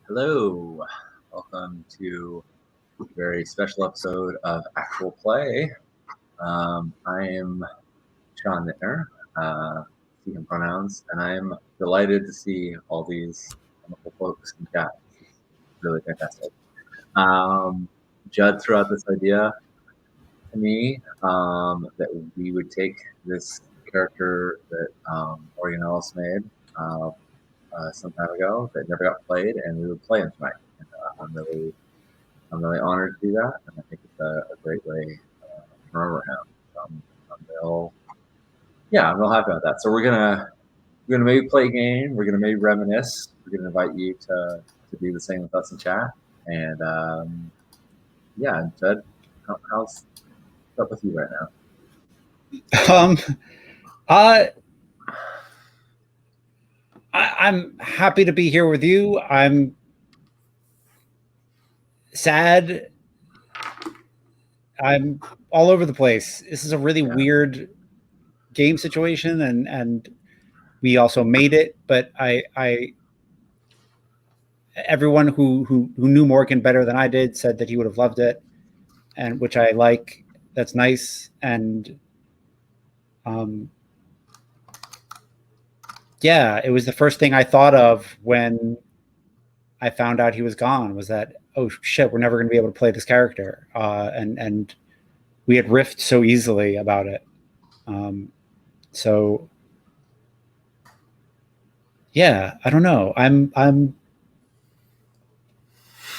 Hello, welcome to a very special episode of Actual Play. I am Sean Nittner, he, him pronouns, and I'm delighted to see all these wonderful folks in chat. This is really fantastic. Judd threw out this idea to me that we would take this character that Morgan Ellis made some time ago that never got played, and we would play him tonight. And, I'm really honored to do that, and I think it's a great way to remember him. So I'm real happy about that. So we're gonna maybe play a game. We're gonna maybe reminisce. We're gonna invite you to do the same with us in chat. And Judd, how's up with you right now? I'm happy to be here with you. I'm sad. I'm all over the place. This is a really weird game situation, and we also made it. But everyone who knew Morgan better than I did said that he would have loved it, and which I like. That's nice. And yeah, it was the first thing I thought of when I found out he was gone, was that, oh shit, we're never going to be able to play this character. And we had riffed so easily about it. So yeah, I don't know. I'm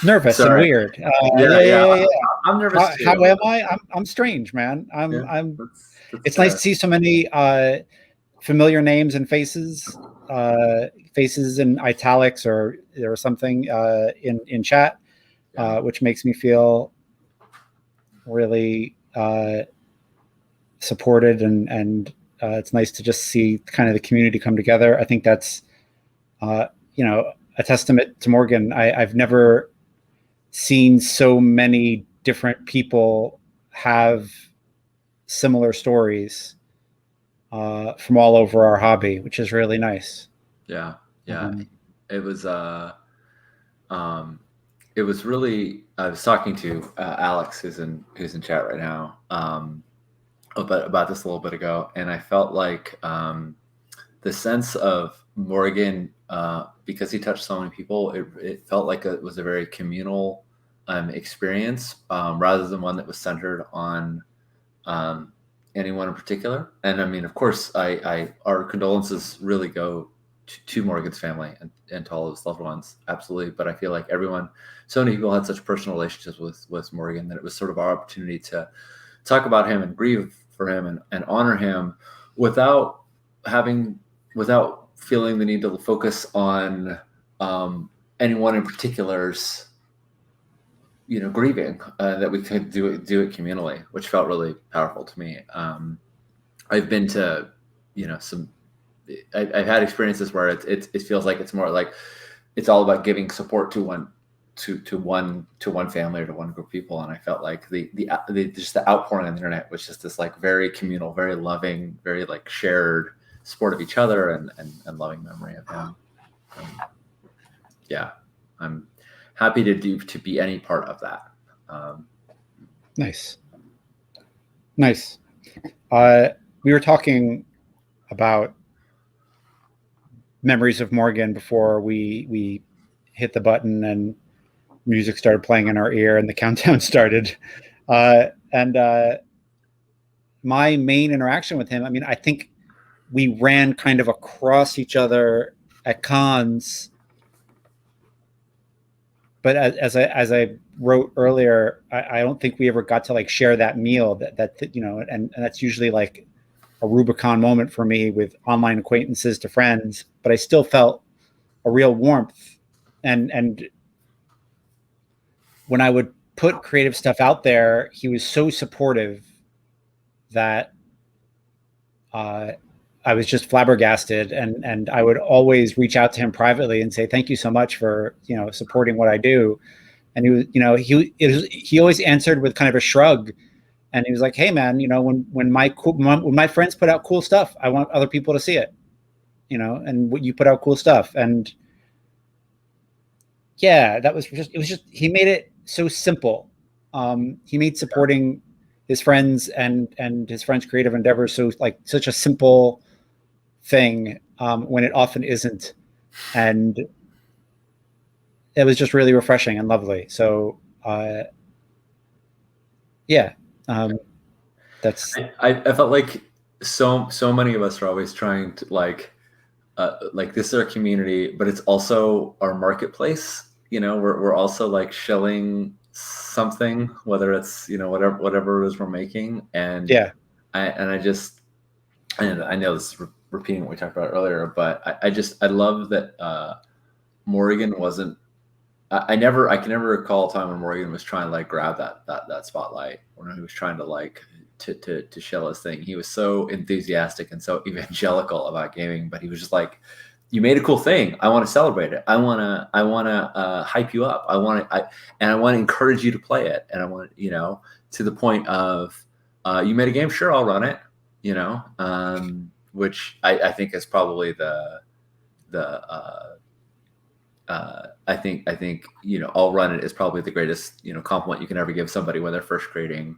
nervous and weird. Yeah. I'm nervous too. How am I? I'm strange, man. It's nice to see so many familiar names and faces in italics or something in chat, which makes me feel really supported, and it's nice to just see kind of the community come together. I think that's a testament to Morgan. I've never seen so many different people have similar stories from all over our hobby, which is really nice. Yeah. It was really, I was talking to Alex, who's in chat right now, about this a little bit ago, and I felt like the sense of Morgan, because he touched so many people, it felt like it was a very communal experience, rather than one that was centered on anyone in particular. And I mean, of course, our condolences really go to Morgan's family and to all of his loved ones, absolutely. But I feel like so many people had such personal relationships with Morgan that it was sort of our opportunity to talk about him and grieve for him and honor him without feeling the need to focus on anyone in particular's grieving, that we could do it communally, which felt really powerful to me. I've been to I've had experiences where it feels like it's more like it's all about giving support to one family or to one group of people, and I felt like just the outpouring on the internet was just this like very communal, very loving, very like shared support of each other and loving memory of him. I'm happy to be any part of that. Nice. We were talking about memories of Morgan before we hit the button and music started playing in our ear and the countdown started. And my main interaction with him, I mean, I think we ran kind of across each other at cons. But as I wrote earlier, I don't think we ever got to like share that meal and that's usually like a Rubicon moment for me with online acquaintances to friends, but I still felt a real warmth. And when I would put creative stuff out there, he was so supportive that I was just flabbergasted, and I would always reach out to him privately and say, thank you so much for, supporting what I do. And he was, he always answered with kind of a shrug. And he was like, hey man, when my friends put out cool stuff, I want other people to see it, and you put out cool stuff. And Yeah, that was just, it was just, he made it so simple. He made supporting his friends and his friends' creative endeavors so like such a simple thing, when it often isn't. And it was just really refreshing and lovely. So yeah, that's, I felt like so many of us are always trying to like this is our community, but it's also our marketplace. You know, we're also like shilling something, whether it's, you know, whatever it is we're making. And yeah, I just, and I know this is repeating what we talked about earlier, but I love that Morgan wasn't. I can never recall a time when Morgan was trying to like grab that spotlight, when he was trying to like to shell his thing. He was so enthusiastic and so evangelical about gaming, but he was just like, you made a cool thing. I want to celebrate it. I want to hype you up. I want to encourage you to play it. And I want, you know, to the point of, you made a game. Sure. I'll run it, you know, which I think is probably I think, you know, I'll run it is probably the greatest, you know, compliment you can ever give somebody when they're first creating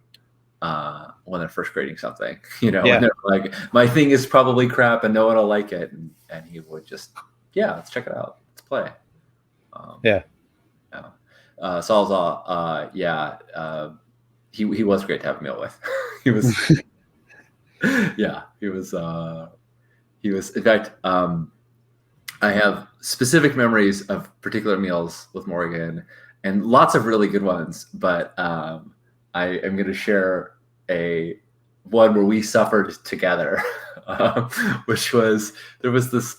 something, you know, and they're like, my thing is probably crap and no one will like it. And he would just, yeah, let's check it out. Let's play. Salzar, he was great to have a meal with. He was, yeah, he was, in fact, I have specific memories of particular meals with Morgan and lots of really good ones, but I am going to share one where we suffered together, which was, there was this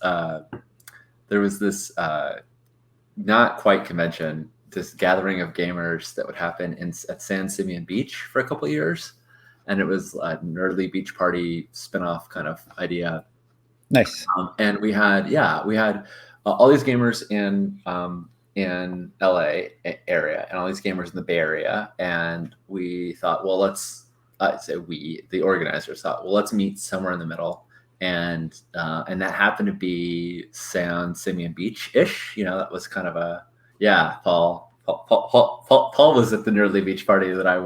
not quite convention, this gathering of gamers that would happen at San Simeon Beach for a couple of years. And it was a nerdly beach party spinoff kind of idea. Nice. And we had all these gamers in LA area and all these gamers in the Bay Area. And we thought, well, the organizers thought, well, let's meet somewhere in the middle. And that happened to be San Simeon Beach-ish. You know, that was kind of Paul was at the nerdly beach party that I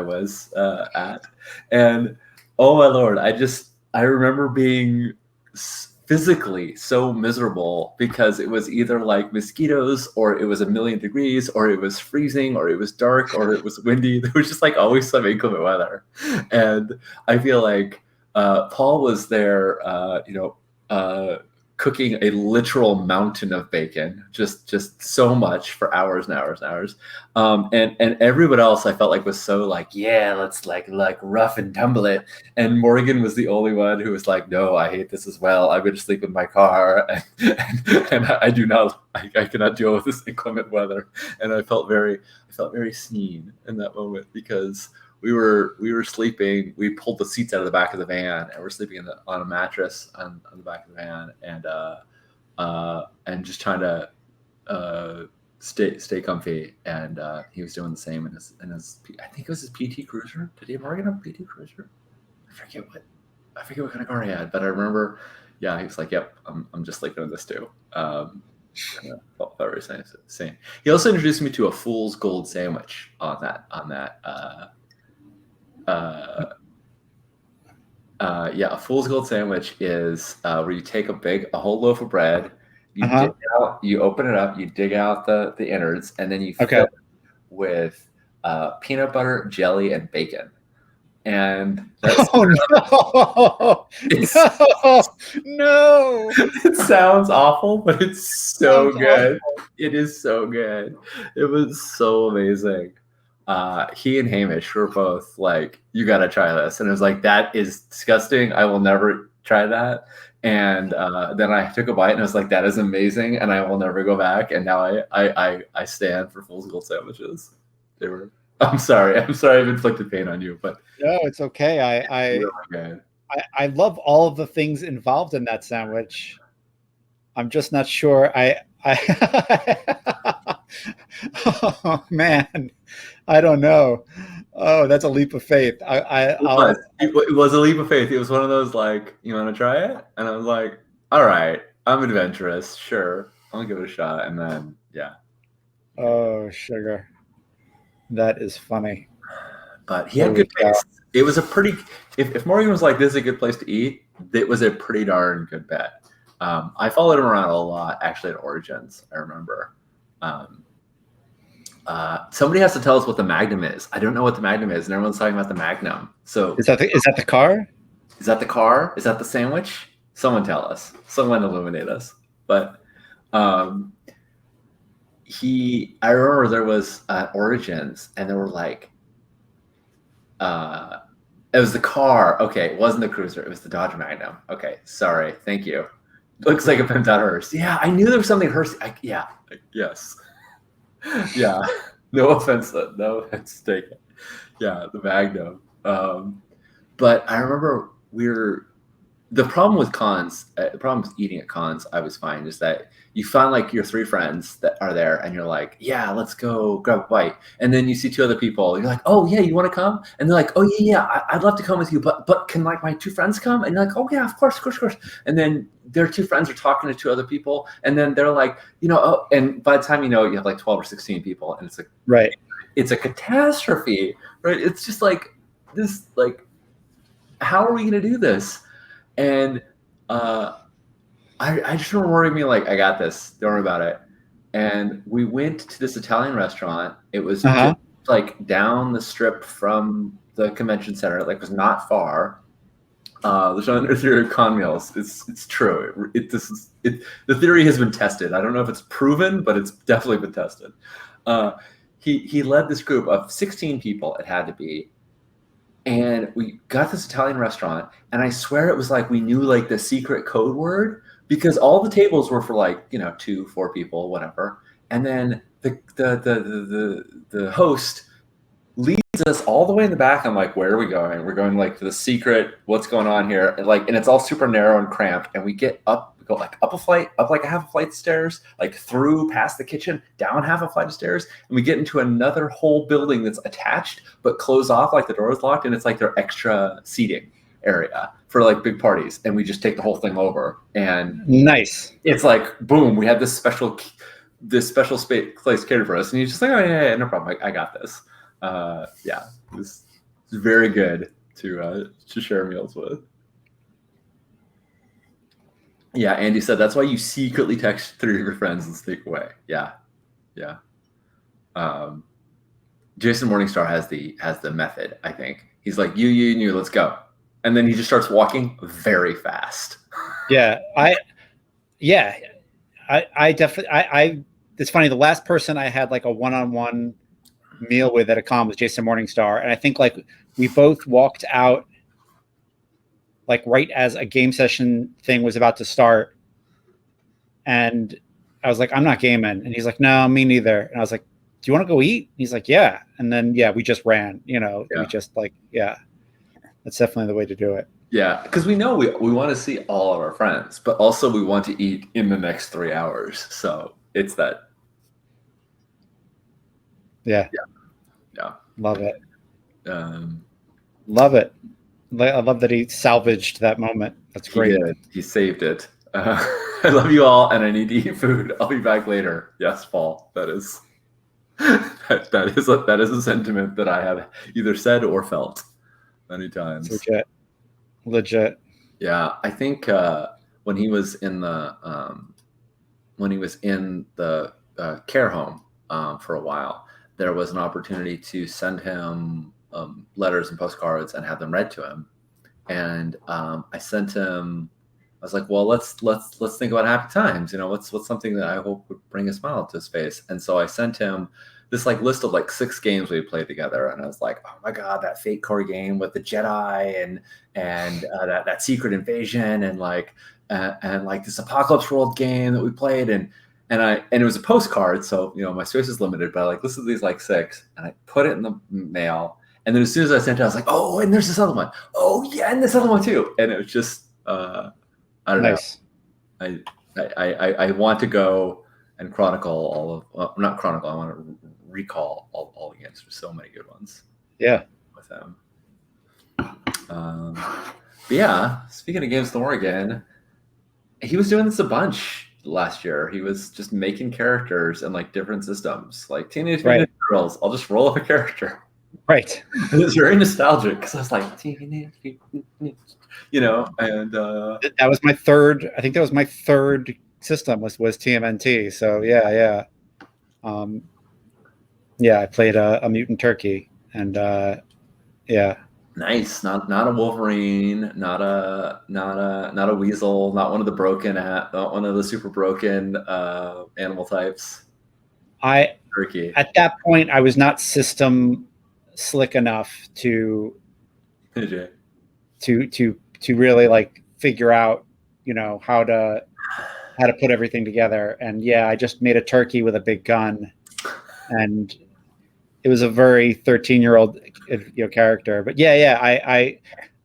was at. And oh my Lord, I remember being physically so miserable because it was either like mosquitoes or it was 1,000,000 degrees or it was freezing or it was dark or it was windy. There was just like always some inclement weather. And I feel like Paul was there, cooking a literal mountain of bacon, just so much for hours and hours and hours. And everyone else I felt like was so like, yeah, let's like rough and tumble it. And Morgan was the only one who was like, no, I hate this as well. I'm going to sleep in my car. And I cannot deal with this inclement weather. And I felt very seen in that moment because we were sleeping. We pulled the seats out of the back of the van, and we're sleeping on a mattress on the back of the van, and just trying to stay comfy. And he was doing the same in his I think it was his PT Cruiser. Did he have a PT Cruiser? I forget what kind of car he had, but I remember. Yeah, he was like, "Yep, I'm just sleeping in this too." Felt very same. He also introduced me to a fool's gold sandwich on that. A fool's gold sandwich is where you take a whole loaf of bread, you open it up, you dig out the innards, and then you fill it with peanut butter, jelly, and bacon. And that's no. It sounds awful, but it's so good. Awful. It is so good. It was so amazing. He and Hamish were both like, you got to try this. And it was like, that is disgusting. I will never try that. And then I took a bite and I was like, that is amazing. And I will never go back. And now I stand for Fool's Gold sandwiches. I'm sorry I've inflicted pain on you, but no, it's okay. I love all of the things involved in that sandwich. I'm just not sure. Oh man, I don't know. Oh, that's a leap of faith. It was a leap of faith. It was one of those like, you want to try it? And I was like, all right, I'm adventurous. Sure, I'll give it a shot. And then, yeah. Oh, sugar. That is funny. But he had good taste. It was a pretty. If Morgan was like, "This is a good place to eat," it was a pretty darn good bet. I followed him around a lot, actually, at Origins. I remember. Somebody has to tell us what the Magnum is. I don't know what the Magnum is, and everyone's talking about the Magnum. So is that the car? Is that the car? Is that the sandwich? Someone tell us. Someone illuminate us. But I remember there was Origins, and there were like, it was the car. Okay, it wasn't the Cruiser. It was the Dodge Magnum. Okay, sorry. Thank you. Looks like a pimped out hearse. Yeah, I knew there was something hearse. Yes. Yeah. No offense. No offense taken. Yeah, the Magnum. But I remember the problem with cons, the problem with eating at cons, I was fine, is that you find like your 3 friends that are there and you're like, yeah, let's go grab a bite. And then you see 2 other people. You're like, oh yeah, you want to come? And they're like, oh yeah, I'd love to come with you, but can like my 2 friends come? And you're like, oh yeah, of course. And then their 2 friends are talking to 2 other people. And then they're like, oh, and by the time you know it, you have like 12 or 16 people. And it's like, right. It's a catastrophe, right? It's just like this, like, how are we going to do this? And I just remember worrying me like, I got this. Don't worry about it. And we went to this Italian restaurant. It was just like down the strip from the convention center. Like, it was not far. The theory of con meals. It's true. The theory has been tested. I don't know if it's proven, but it's definitely been tested. He led this group of 16 people. It had to be. And we got this Italian restaurant, and I swear it was like we knew like the secret code word, because all the tables were for like 2, 4 people, whatever. And then the host leads us all the way in the back. I'm like, where are we going? We're going like to the secret. What's going on here? And it's all super narrow and cramped. And we get up. Go like up a flight, up like a half a flight of stairs, like through past the kitchen, down half a flight of stairs, and we get into another whole building that's attached but closed off, like the door is locked, and it's like their extra seating area for like big parties, and we just take the whole thing over. And nice. It's like, boom, we have this special space place catered for us, and you're just like, oh yeah, no problem, I got this. Yeah, it's very good to share meals with. Yeah, Andy said that's why you secretly text 3 of your friends and sneak away. Yeah. Jason Morningstar has the method. I think he's like, you, let's go, and then he just starts walking very fast. Yeah, I definitely. It's funny. The last person I had like a one-on-one meal with at a con was Jason Morningstar, and I think like we both walked out like right as a game session thing was about to start. And I was like, I'm not gaming. And he's like, no, me neither. And I was like, do you want to go eat? And he's like, yeah. And then, we just ran, we just like, that's definitely the way to do it. Yeah. Cause we know we want to see all of our friends, but also we want to eat in the next 3 hours. So it's that. Yeah. Love it. Love it. I love that he salvaged that moment. That's great. He saved it. I love you all, and I need to eat food. I'll be back later. Yes, Paul. That is a sentiment that I have either said or felt many times. Legit. Yeah, I think when he was in the care home for a while, there was an opportunity to send him letters and postcards and have them read to him. And I sent him. I was like, well, let's think about happy times. What's something that I hope would bring a smile to his face. And so I sent him this like list of like 6 games we played together, and I was like, oh my god, that Fate Core game with the Jedi and that Secret Invasion and like this Apocalypse World game that we played, and it was a postcard, so my space is limited, but I like listed these like 6, and I put it in the mail, and then as soon as I sent it, I was like, oh, and there's this other one. Oh yeah, and this other one too. And it was just I don't know. I want to go and chronicle all of not chronicle. I want to recall all the games. There's so many good ones. Yeah, with them. But yeah, speaking of Games of the War again, he was doing this a bunch last year. He was just making characters and like different systems, like Teenage Mutant Ninja Turtles. I'll just roll up a character. Right. It was very nostalgic because I was like, you know, and that was my third. I think that was my third system was TMNT. So yeah. Yeah, I played a mutant turkey, and yeah. Nice. Not a Wolverine, not a weasel, not one of the not one of the super broken animal types. Turkey. At that point, I was not system slick enough to really like figure out, you know, how to put everything together. And yeah, I just made a turkey with a big gun, and it was a very 13-year-old character. But yeah,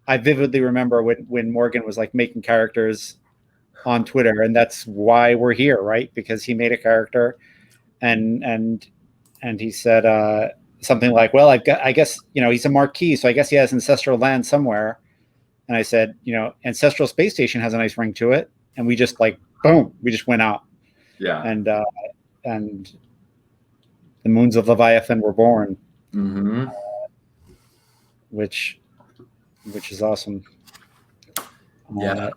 I vividly remember when Morgan was like making characters on Twitter, and that's why we're here, right? Because he made a character, and he said something like, "Well, I guess, you know, he's a Marquis, so I guess he has ancestral land somewhere." And I said, you know, Ancestral Space Station has a nice ring to it, and we just like boom, we just went out. Yeah, and the moons of Leviathan were born, which is awesome. Yeah.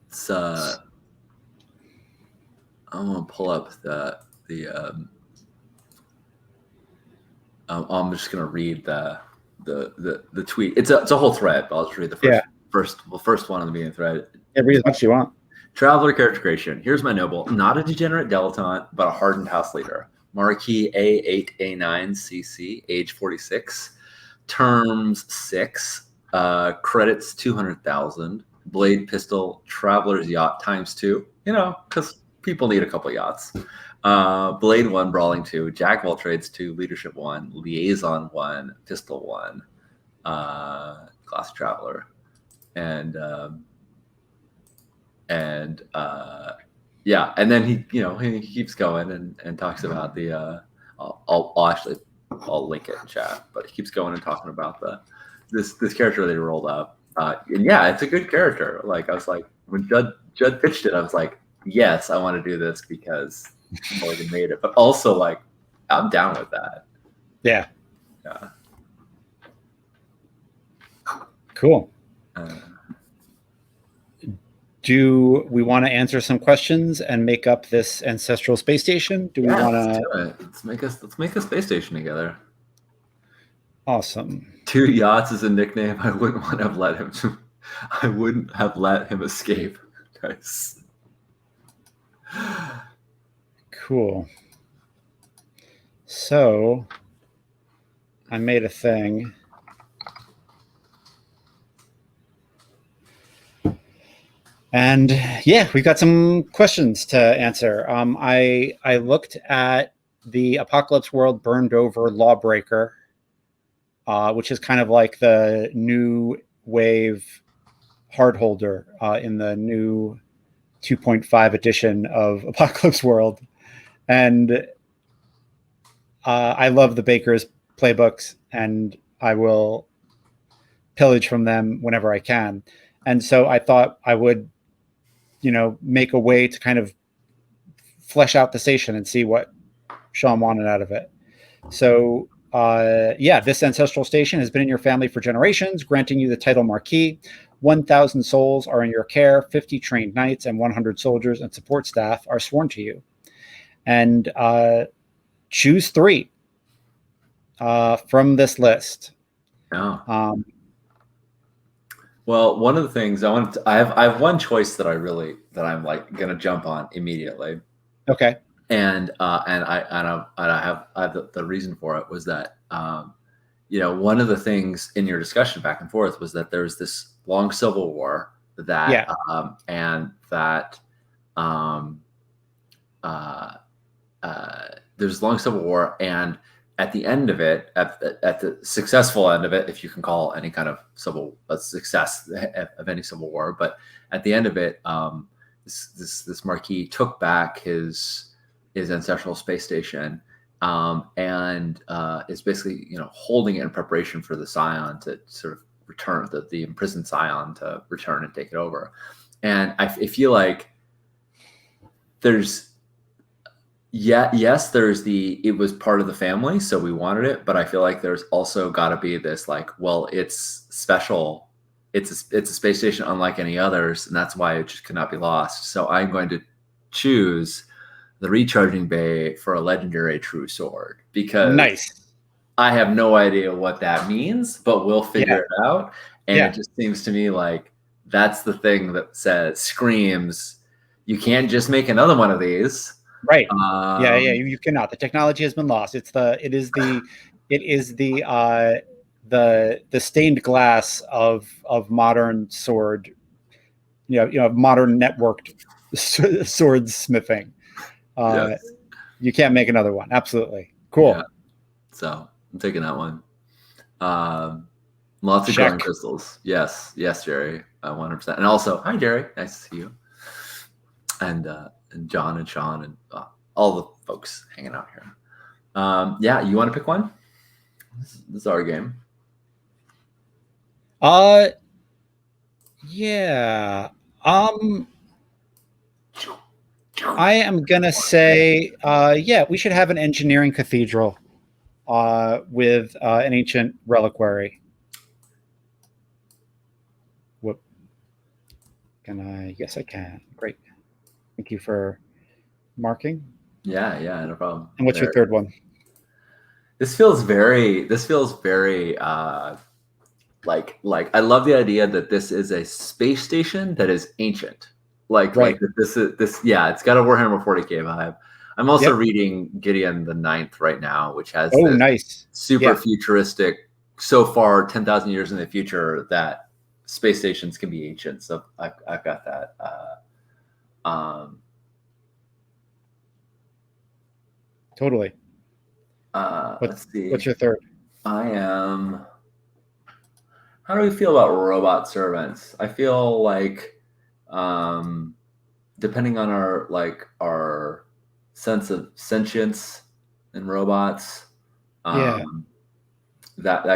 It's I'm gonna pull up I'm just gonna read the tweet. It's a whole thread, but I'll just read the first one on the main thread. Yeah, read as much as you want. Traveler character creation. Here's my noble, not a degenerate dilettante, but a hardened house leader. Marquis A8A9CC, age 46, terms 6, credits 200,000, blade pistol, traveler's yacht ×2. You know, because people need a couple yachts. Blade 1, brawling 2, jack of all trades 2, leadership 1, liaison 1, pistol 1, class traveler, and yeah, and then he keeps going and talks about the I'll link it in chat, but he keeps going and talking about this character they rolled up, and yeah, it's a good character. Like I was like, when Judd pitched it, I was like, yes, I want to do this because Morgan made it, but also like I'm down with that. Yeah. Cool. Do we want to answer some questions and make up this ancestral space station? Do we want to? Let's make a space station together. Awesome. 2 yachts is a nickname. I wouldn't have let him escape. Nice. Cool. So I made a thing. And yeah, we've got some questions to answer. I looked at the Apocalypse World Burned Over Lawbreaker, which is kind of like the new wave hardholder in the new 2.5 edition of Apocalypse World. And I love the Baker's playbooks, and I will pillage from them whenever I can. And so I thought I would, make a way to kind of flesh out the station and see what Sean wanted out of it. So, this ancestral station has been in your family for generations, granting you the title Marquis. 1,000 souls are in your care, 50 trained knights and 100 soldiers and support staff are sworn to you. And choose 3 from this list. Oh. Well, one of the things I have one choice that I'm like gonna jump on immediately. Okay. And I have the reason for it was that one of the things in your discussion back and forth was that there's this long civil war that there's long civil war, and at the end of it, at the successful end of it, if you can call any kind of success of any civil war, but at the end of it, this Marquis took back his ancestral space station, and is basically holding it in preparation for the Scion to sort of return, the imprisoned Scion to return and take it over. And I feel like there's yes, there's it was part of the family, so we wanted it, but I feel like there's also got to be this like, well, it's special. It's a space station unlike any others, and that's why it just could not be lost. So I'm going to choose the recharging bay for a legendary true sword, because nice. I have no idea what that means, but we'll figure it out. And it just seems to me like that's the thing that screams, you can't just make another one of these. Right. Yeah. You cannot. The technology has been lost. It is the stained glass of modern sword, modern networked sword smithing. Yes. You can't make another one. Absolutely. Cool. Yeah. So I'm taking that one. Lots of glowing crystals. Yes, Jerry, 100%. And also, hi, Jerry. Nice to see you. And John and Sean and all the folks hanging out here. Yeah, you want to pick one? This is our game. Yeah. I am gonna say, we should have an engineering cathedral with an ancient reliquary. Whoop. Can I? Yes, I can. Great. Thank you for marking. Yeah, no problem. And what's your third one? This feels very like I love the idea that this is a space station that is ancient. Like this it's got a Warhammer 40K vibe. I'm also reading Gideon the Ninth right now, which has this nice super futuristic, so far 10,000 years in the future that space stations can be ancient. So I've got that. Totally. Let's see. What's your third? I am. How do we feel about robot servants? I feel like, depending on our sense of sentience in robots, that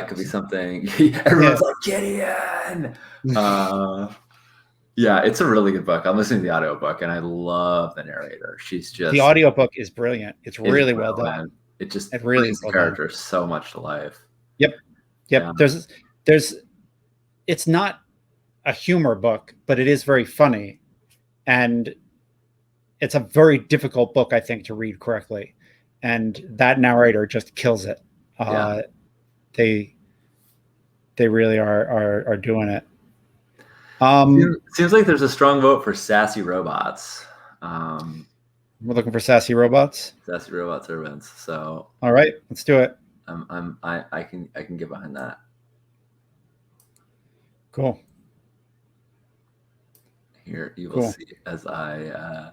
could be something. Everyone's like, Gideon. Yeah, it's a really good book. I'm listening to the audiobook and I love the narrator. She's just, the audiobook is brilliant. It's really well done. It just brings the character so much to life. Yep. Yeah. It's not a humor book, but it is very funny. And it's a very difficult book, I think, to read correctly. And that narrator just kills it. They really are doing it. Seems like there's a strong vote for sassy robots. We're looking for sassy robots. Sassy robot servants. So all right, let's do it. I can get behind that. Cool. Here you will see as I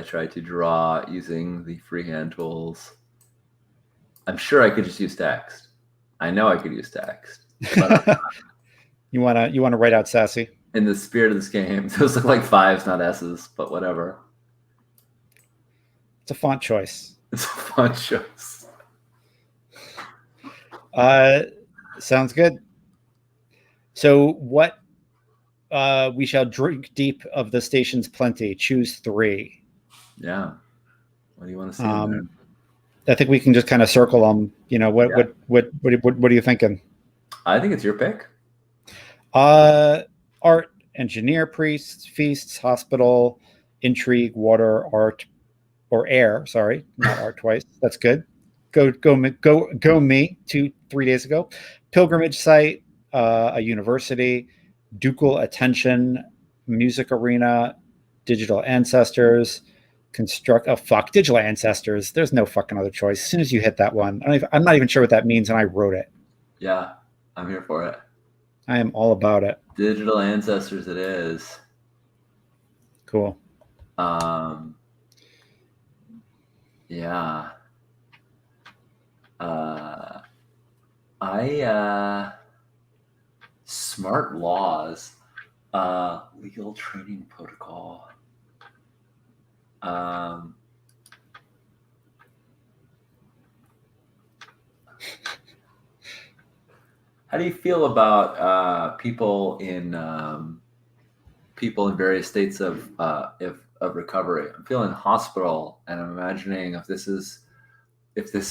try to draw using the freehand tools. I'm sure I could just use text. I know I could use text. But you wanna write out sassy? In the spirit of this game, those look like 5s, not S's, but whatever. It's a font choice. Sounds good. So what? We shall drink deep of the station's plenty. Choose 3. Yeah. What do you want to see? I think we can just kind of circle them. What are you thinking? I think it's your pick. Art, engineer, priests, feasts, hospital, intrigue, water, art, or air. Sorry, not art twice. That's good. Go me 3 days ago. Pilgrimage site, a university, ducal attention, music arena, digital ancestors, digital ancestors. There's no fucking other choice. As soon as you hit that one, I'm not even sure what that means, and I wrote it. Yeah, I'm here for it. I am all about it. Digital ancestors it is. Cool. Yeah. Smart laws, legal training protocol. How do you feel about people in people in various states of recovery. I'm feeling hospital, and I'm imagining if this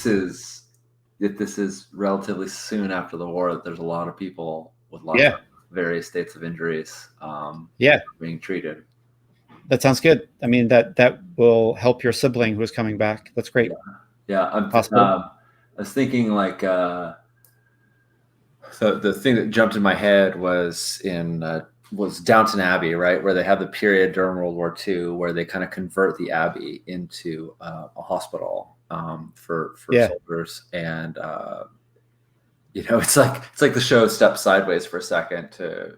is relatively soon after the war, that there's a lot of people with lots of various states of injuries being treated. That sounds good. I mean, that will help your sibling who is coming back. That's great. Yeah. I was thinking like so the thing that jumped in my head was Downton Abbey, right, where they have the period during World War II where they kind of convert the Abbey into a hospital for soldiers, and it's like the show steps sideways for a second to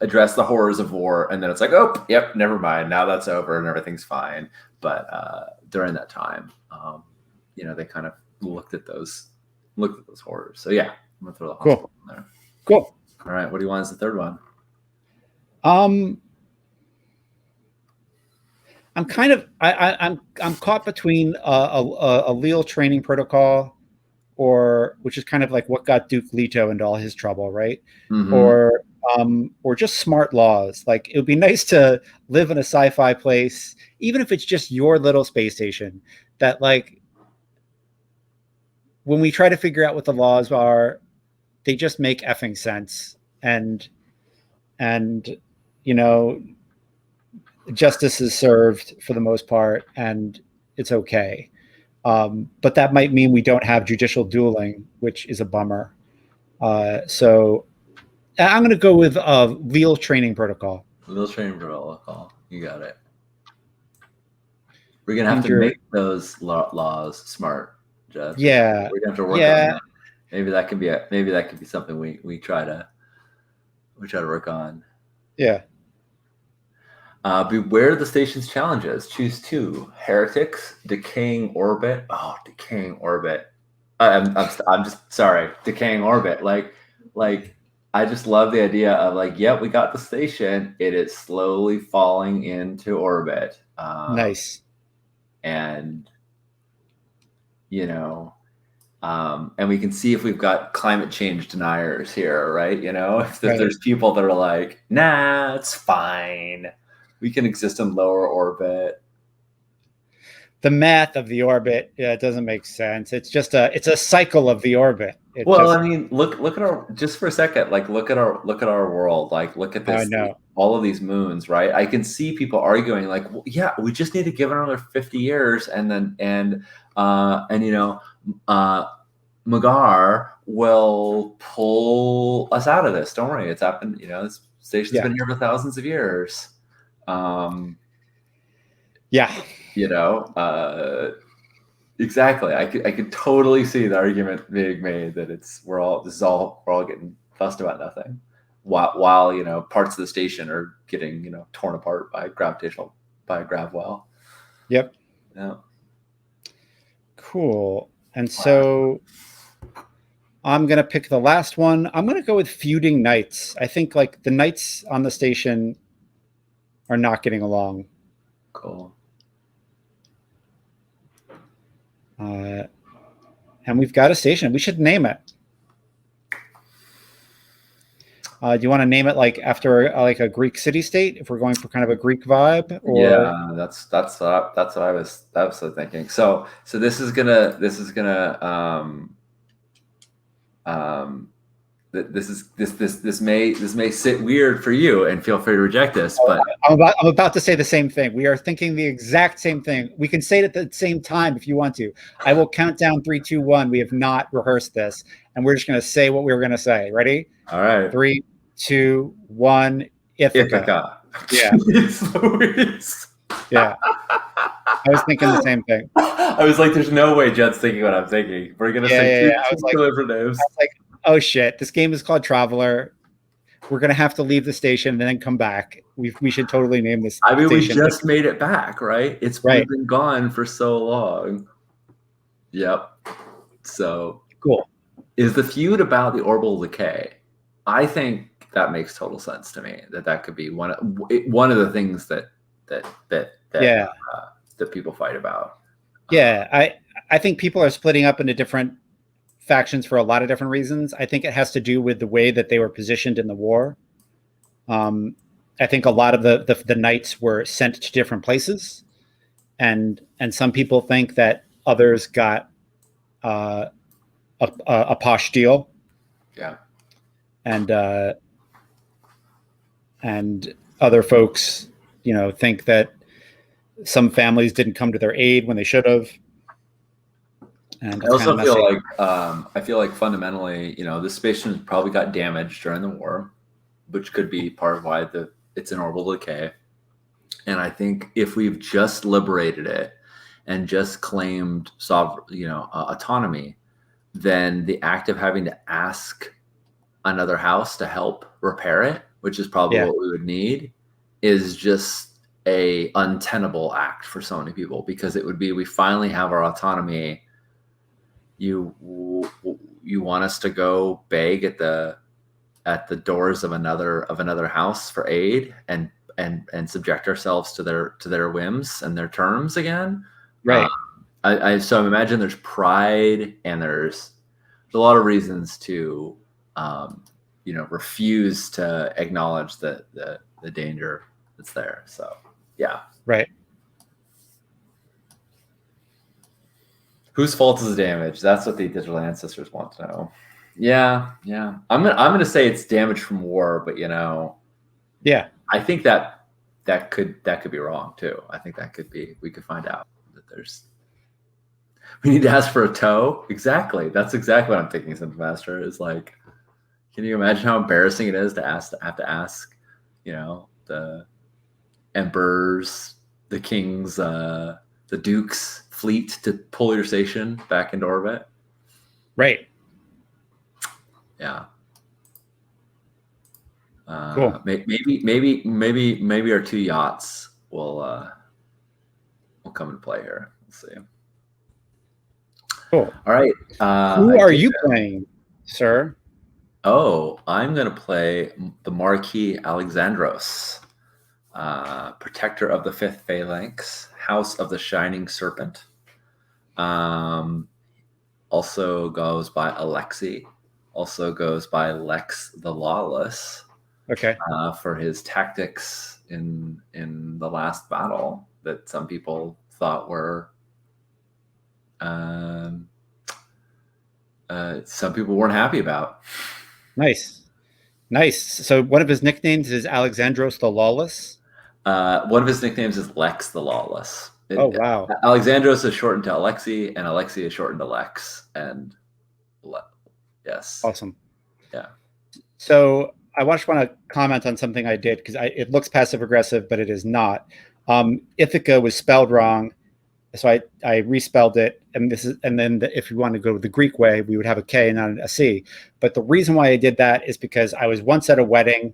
address the horrors of war, and then it's like, oh, yep, never mind, now that's over and everything's fine. But during that time, they kind of looked at those horrors. So yeah, I'm gonna throw the hospital in there. Cool. All right, what do you want as the third one? I'm kind of I'm caught between a Leal training protocol, which is kind of like what got Duke Leto into all his trouble, right? Mm-hmm. Or just smart laws. Like, it would be nice to live in a sci-fi place, even if it's just your little space station, that like when we try to figure out what the laws are, they just make effing sense, and justice is served for the most part, and it's okay. But that might mean we don't have judicial dueling, which is a bummer. So I'm going to go with Leal training protocol. Leal training protocol. You got it. We're going to have to make those laws smart, Jeff. Yeah. We're going to have to work on that. Maybe that could be something we try to work on. Yeah. Beware the station's challenges. Choose 2: heretics, decaying orbit. Oh, decaying orbit. I'm just sorry. Decaying orbit. Like I just love the idea of like, yeah, we got the station. It is slowly falling into orbit. Nice. And and we can see if we've got climate change deniers here, right? If there's people that are like, nah, it's fine. We can exist in lower orbit. The math of the orbit, it doesn't make sense. It's just it's a cycle of the orbit. I mean, look at our, just for a second, like look at our world, like look at this, all of these moons, right? I can see people arguing like, well, yeah, we just need to give it another 50 years, and Magar will pull us out of this. Don't worry, it's happened. This station's been here for thousands of years. Exactly. I could totally see the argument being made that we're all getting fussed about nothing, while parts of the station are getting torn apart by a grav well. Yep. Yeah. Cool. And so I'm gonna pick the last one. I'm gonna go with feuding knights. I think like the knights on the station are not getting along. Cool. And we've got a station. We should name it. Do you want to name it like after like a Greek city-state, if we're going for kind of a Greek vibe? Or... Yeah, that's what I was thinking. So this is gonna this may sit weird for you, and feel free to reject this, but I'm about to say the same thing. We are thinking the exact same thing. We can say it at the same time if you want to. I will count down 3, 2, 1. We have not rehearsed this, and we're just going to say what we were going to say. Ready? All right. 3, 2, 1. Ithaca. Yeah. Yeah. I was thinking the same thing. I was like, "There's no way Jed's thinking what I'm thinking." We're going to say two different names. I was like, oh shit, this game is called Traveler. We're going to have to leave the station and then come back. We should totally name this station. We just made it back, right? We've been gone for so long. Yep. So cool. Is the feud about the orbital decay? I think that makes total sense to me. That could be one of the things that people fight about. Yeah, I think people are splitting up into different factions for a lot of different reasons. I think it has to do with the way that they were positioned in the war. I think a lot of the knights were sent to different places, and some people think that others got a posh deal. Yeah. And other folks, think that some families didn't come to their aid when they should have. And I also feel like fundamentally, this station probably got damaged during the war, which could be part of why it's in orbital decay. And I think if we've just liberated it and just claimed autonomy, then the act of having to ask another house to help repair it, which is probably what we would need, is just a untenable act for so many people, because it would be, we finally have our autonomy. You want us to go beg at the doors of another house for aid and subject ourselves to their whims and their terms again, right? So I imagine there's pride, and there's a lot of reasons to refuse to acknowledge the danger that's there. So yeah, right. Whose fault is the damage? That's what the digital ancestors want to know. Yeah. I'm gonna say it's damage from war, but yeah, I think that could be wrong too. I think that could be. We could find out that we need to ask for a tow. Exactly. That's exactly what I'm thinking. Synth Master is like, can you imagine how embarrassing it is to have to ask, the emperors, the kings, the dukes fleet to pull your station back into orbit? Right. Yeah. Cool. Maybe our 2 yachts will come into play here. Let's see. Cool. All right. Who are you playing, sir? Oh, I'm going to play the Marquis Alexandros, Protector of the Fifth Phalanx, House of the Shining Serpent. Also goes by Alexi. Also goes by Lex the Lawless. Okay. For his tactics in the last battle that some people thought were some people weren't happy about. Nice. So one of his nicknames is Alexandros the Lawless? One of his nicknames is Lex the Lawless. Oh, wow. Alexandros is shortened to Alexi, and Alexi is shortened to Lex. And yes. Awesome. Yeah. So I just want to comment on something I did, because it looks passive-aggressive, but it is not. Ithaca was spelled wrong, so I respelled it, and then if you want to go the Greek way, we would have a K and not a C. But the reason why I did that is because I was once at a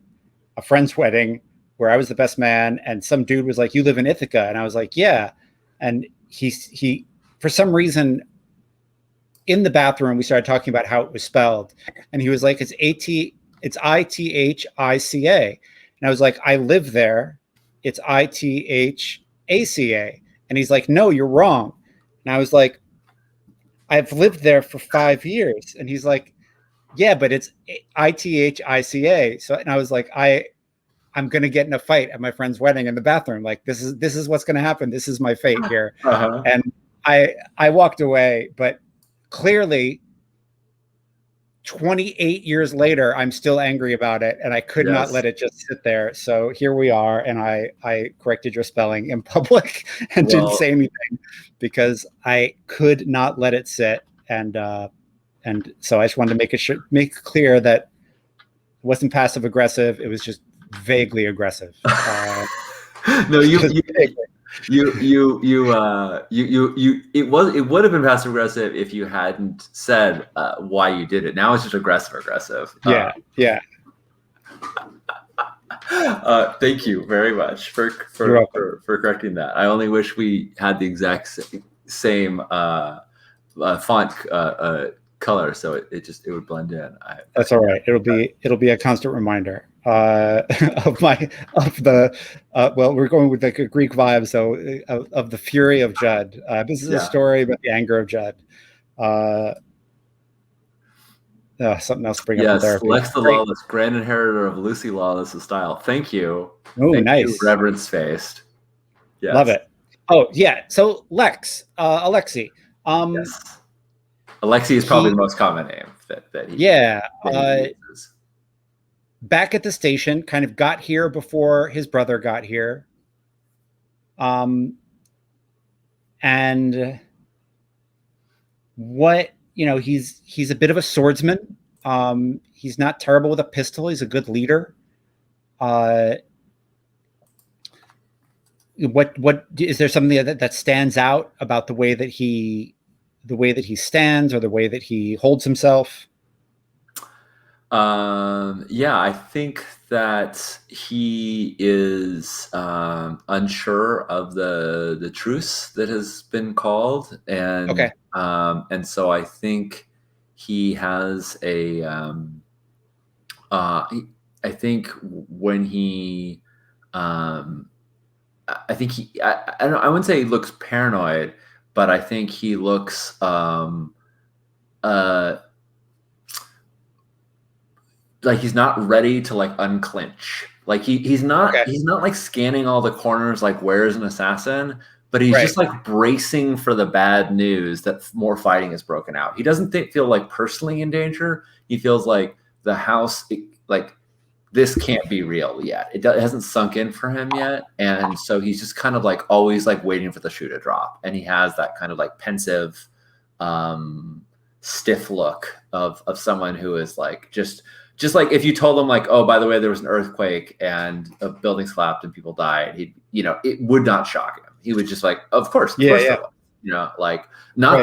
friend's wedding, where I was the best man, and some dude was like, "You live in Ithaca?" And I was like, "Yeah." And he for some reason, in the bathroom, we started talking about how it was spelled, and he was like, "It's Ithica." And I was like, "I live there. It's Ithaca." And he's like, "No, you're wrong." And I was like, "I've lived there for 5 years." And he's like, "Yeah, but it's Ithica." So, and I was like, I'm going to get in a fight at my friend's wedding in the bathroom. Like, this is what's going to happen. This is my fate here. Uh-huh. And I walked away, but clearly 28 years later, I'm still angry about it, and I could not let it just sit there. So here we are, and I corrected your spelling in public and didn't say anything, because I could not let it sit. And so I just wanted to make clear that it wasn't passive aggressive. It was just vaguely aggressive. No, it would have been passive aggressive if you hadn't said why you did it. Now it's just aggressive. Yeah. Thank you very much for correcting that. I only wish we had the exact same font color, so it would blend in. That's all right. It'll be a constant reminder we're going with like a Greek vibe, so of the fury of Judd. This is a story about the anger of Judd. Something else to bring up in therapy. Lex the Lawless, grand inheritor of Lucy Lawless' style. Thank you. Oh, nice. You, reverence faced. Yes. Love it. Oh, yeah. So Lex, Alexi. Yes. Alexi is probably the most common name that he uses. Back at the station, kind of got here before his brother got here. And what, he's a bit of a swordsman. He's not terrible with a pistol. He's a good leader. What is there something that stands out about the way that he stands or the way that he holds himself? Yeah, I think that he is unsure of the truce that has been called, and and so I think he has a I think when he I think he I wouldn't say he looks paranoid, but I think he looks like he's not ready to like unclinch. Like he's not like scanning all the corners like where's an assassin, but he's just like bracing for the bad news that more fighting has broken out. He doesn't feel like personally in danger. He feels like the house like this can't be real yet. It hasn't sunk in for him yet, and so he's just kind of like always like waiting for the shoe to drop, and he has that kind of like pensive, stiff look of someone who is like just like if you told them like, oh, by the way, there was an earthquake and a building collapsed and people died, it would not shock him. He would just like, of course, like not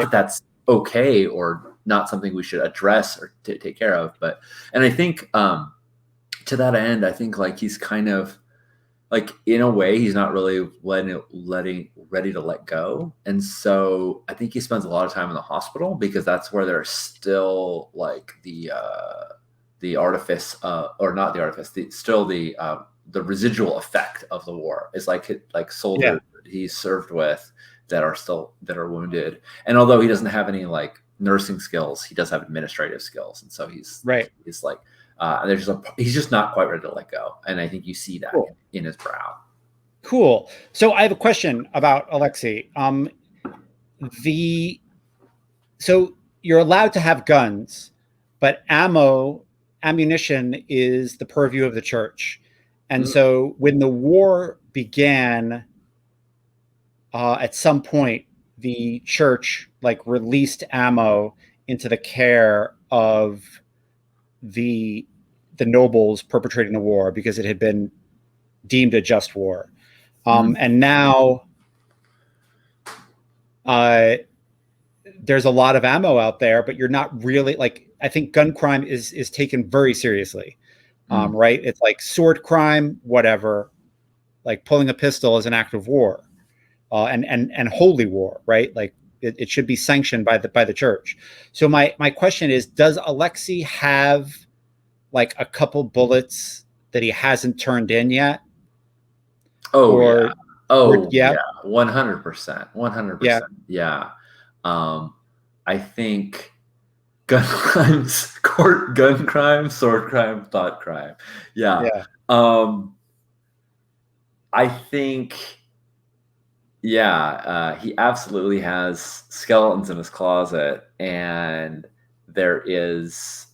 that that's okay or not something we should address or take care of, but and I think to that end, I think like he's kind of like in a way he's not really ready to let go, and so I think he spends a lot of time in the hospital because that's where there's still like the artifice or not the artifice, the residual effect of the war is like soldiers he served with that are wounded, and although he doesn't have any like nursing skills, he does have administrative skills, and so he's like he's just not quite ready to let go, and I think you see that in his brow. Cool. So I have a question about Alexi. So you're allowed to have guns, but ammunition is the purview of the church, and so when the war began, at some point the church like released ammo into the care of the nobles perpetrating the war because it had been deemed a just war. And now there's a lot of ammo out there, but you're not really like, I think gun crime is taken very seriously. Right? It's like sword crime, whatever, like pulling a pistol is an act of war, and holy war, right? Like it should be sanctioned by the church. So my question is, does Alexi have like a couple bullets that he hasn't turned in yet? Oh, 100%. 100%. Yeah. I think gun crime, sword crime, thought crime. Yeah. I think, he absolutely has skeletons in his closet, and there is,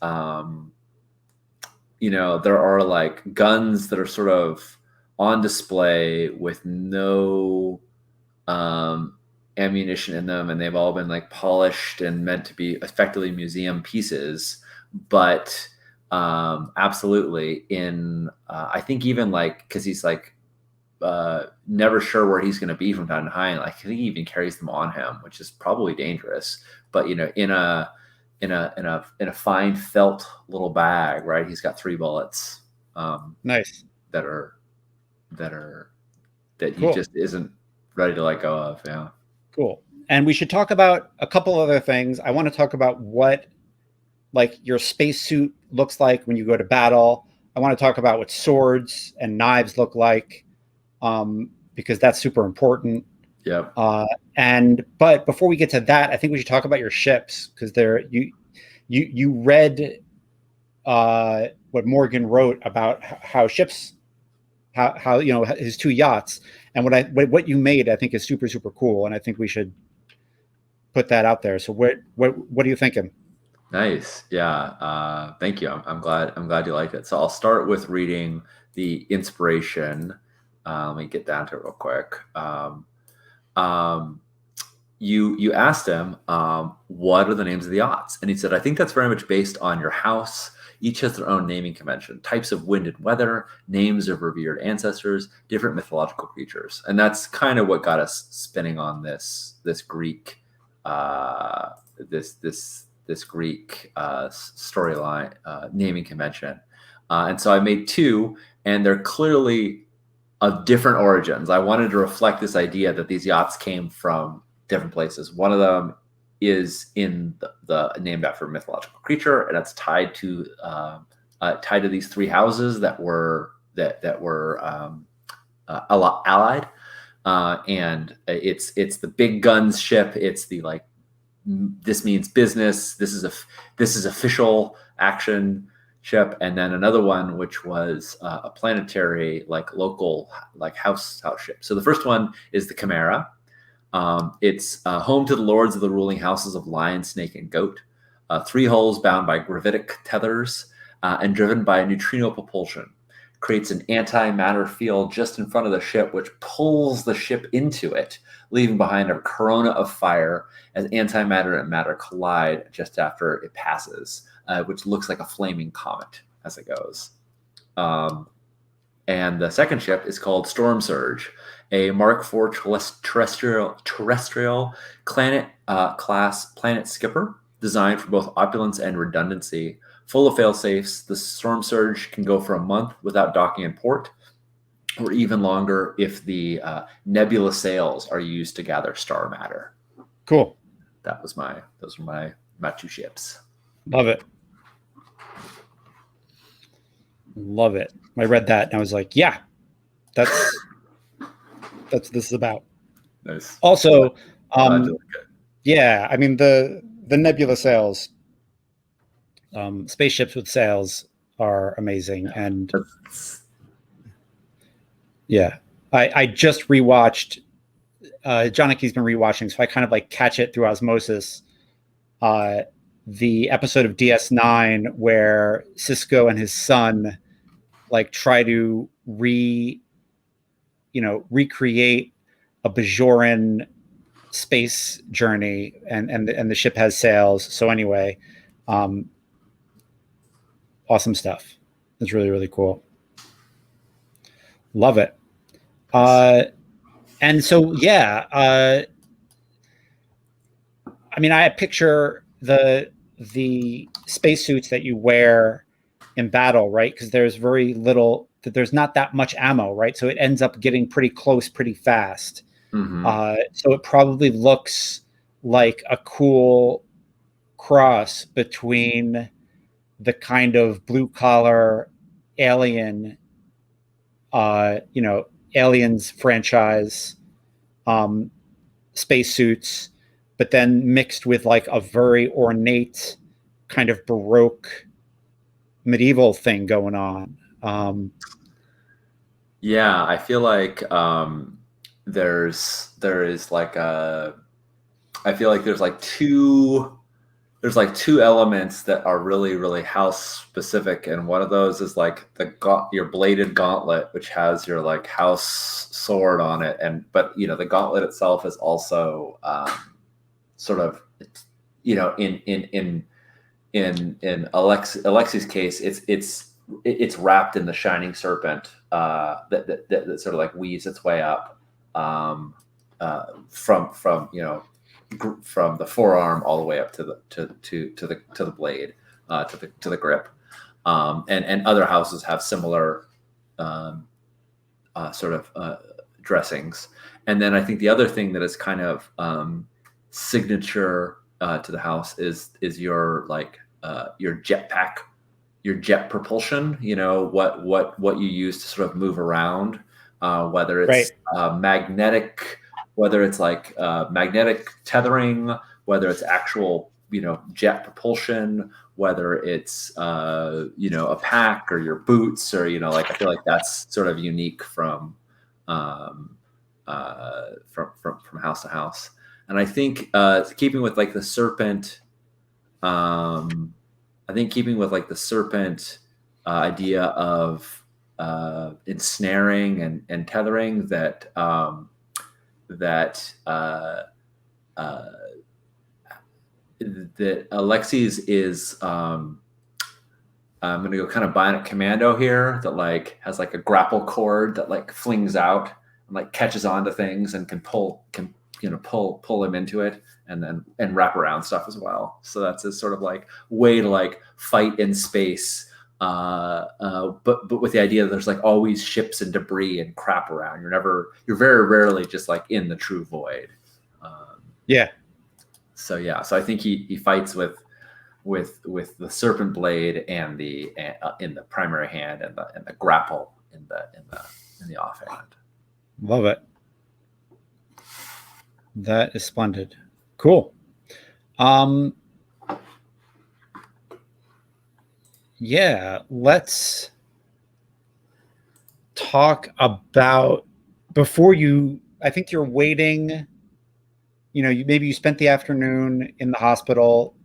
there are like guns that are sort of on display with no ammunition in them, and they've all been like polished and meant to be effectively museum pieces, but absolutely I think even like because he's like never sure where he's going to be from time to time, like I think he even carries them on him, which is probably dangerous, but in a fine felt little bag, right? He's got 3 bullets nice that he just isn't ready to let go of. Yeah. Cool. And we should talk about a couple other things. I want to talk about what like your spacesuit looks like when you go to battle. I want to talk about what swords and knives look like, because that's super important. Yeah. But before we get to that, I think we should talk about your ships, because you read what Morgan wrote about how ships, how his 2 yachts, and what you made, I think is super, super cool, and I think we should put that out there. So what are you thinking? Nice. Yeah. Thank you. I'm glad you liked it. So I'll start with reading the inspiration. Let me get down to it real quick. You asked him, what are the names of the yachts? And he said, I think that's very much based on your house. Each has their own naming convention, types of wind and weather, names of revered ancestors, different mythological creatures. And that's kind of what got us spinning on this Greek this Greek storyline naming convention. And so I made 2, and they're clearly of different origins. I wanted to reflect this idea that these yachts came from different places. One of them is in the named after a mythological creature, and it's tied to these 3 houses that were allied. And it's the big guns ship. It's the like, this means business. This is official action ship. And then another one, which was a planetary, like local, like house ship. So the first one is the Chimera. It's home to the lords of the ruling houses of lion, snake, and goat. 3 hulls bound by gravitic tethers and driven by neutrino propulsion. Creates an antimatter field just in front of the ship, which pulls the ship into it, leaving behind a corona of fire as antimatter and matter collide just after it passes, which looks like a flaming comet as it goes. And the second ship is called Storm Surge, a Mark IV terrestrial class planet skipper designed for both opulence and redundancy. Full of fail-safes, the Storm Surge can go for a month without docking in port, or even longer if the nebula sails are used to gather star matter. Cool. Those were my 2 ships. Love it. Love it. I read that and I was like, yeah, that's what this is about. Nice. Also, yeah, I mean the nebula sails, spaceships with sails are amazing. And yeah, I just rewatched, Jonaki's been rewatching, so I kind of like catch it through osmosis. The episode of DS9 where Cisco and his son like try to recreate a Bajoran space journey, and the ship has sails. So anyway, awesome stuff. It's really, really cool. Love it. And so, yeah, I mean, I picture the spacesuits that you wear in battle, right? Because there's there's not that much ammo, right? So it ends up getting pretty close pretty fast. Mm-hmm. So it probably looks like a cool cross between the kind of blue collar alien, Aliens franchise spacesuits, but then mixed with like a very ornate kind of Baroque medieval thing going on. Yeah, I feel like there is like I feel like there's like two elements that are really, really house specific, and one of those is like your bladed gauntlet, which has your like house sword on it, but the gauntlet itself is also sort of in Alexi's case, it's wrapped in the shining serpent that sort of like weaves its way up from the forearm all the way up to the blade, to the grip, and other houses have similar sort of dressings. And then I think the other thing that is kind of signature to the house is your jetpack, your jet propulsion. What you use to sort of move around, whether it's magnetic. Whether it's like magnetic tethering, whether it's actual jet propulsion, whether it's a pack or your boots, or I feel like that's sort of unique from house to house. And I think keeping with like the serpent, idea of ensnaring and tethering, that Alexei's is I'm going to go kind of Bionic Commando here, that like has like a grapple cord that like flings out and like catches onto things and can pull him into it, and wrap around stuff as well. So that's a sort of like way to like fight in space, but with the idea that there's like always ships and debris and crap around. You're very rarely just like in the true void. Yeah. So I think he fights with the serpent blade and in the primary hand, and the grapple in the offhand. Love it. That is splendid. Cool. Yeah, let's talk about I think you're waiting, maybe you spent the afternoon in the hospital,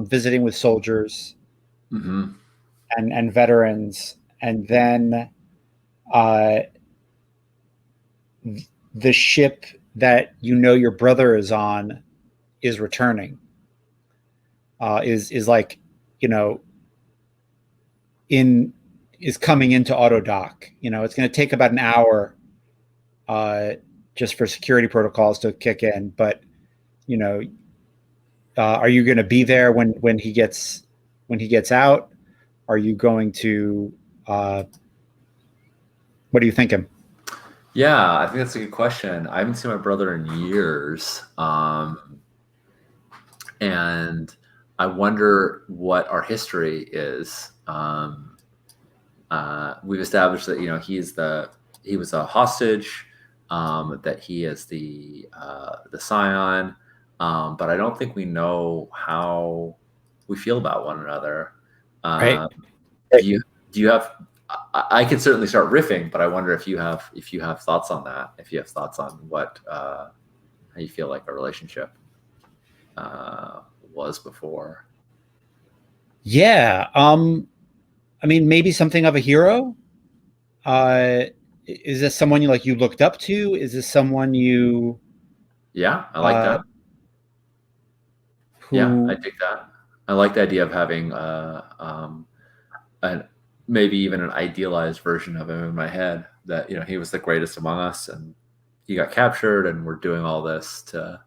visiting with soldiers, mm-hmm. and veterans, and then the ship that your brother is on is returning, is like, is coming into auto dock. It's going to take about an hour just for security protocols to kick in, but are you going to be there when he gets out? Are you going to what are you thinking? Yeah, I think that's a good question. I haven't seen my brother in years. And I wonder what our history is. We've established that, he was a hostage, that he is the scion, but I don't think we know how we feel about one another. Right. Do you have? I can certainly start riffing, but I wonder if you have thoughts on that. If you have thoughts on what how you feel like a relationship was before. Yeah. I mean, maybe something of a hero. Is this someone you looked up to? Is this someone you? Yeah, I like that. Yeah, I dig that. I like the idea of having maybe even an idealized version of him in my head, that he was the greatest among us, and he got captured, and we're doing all this to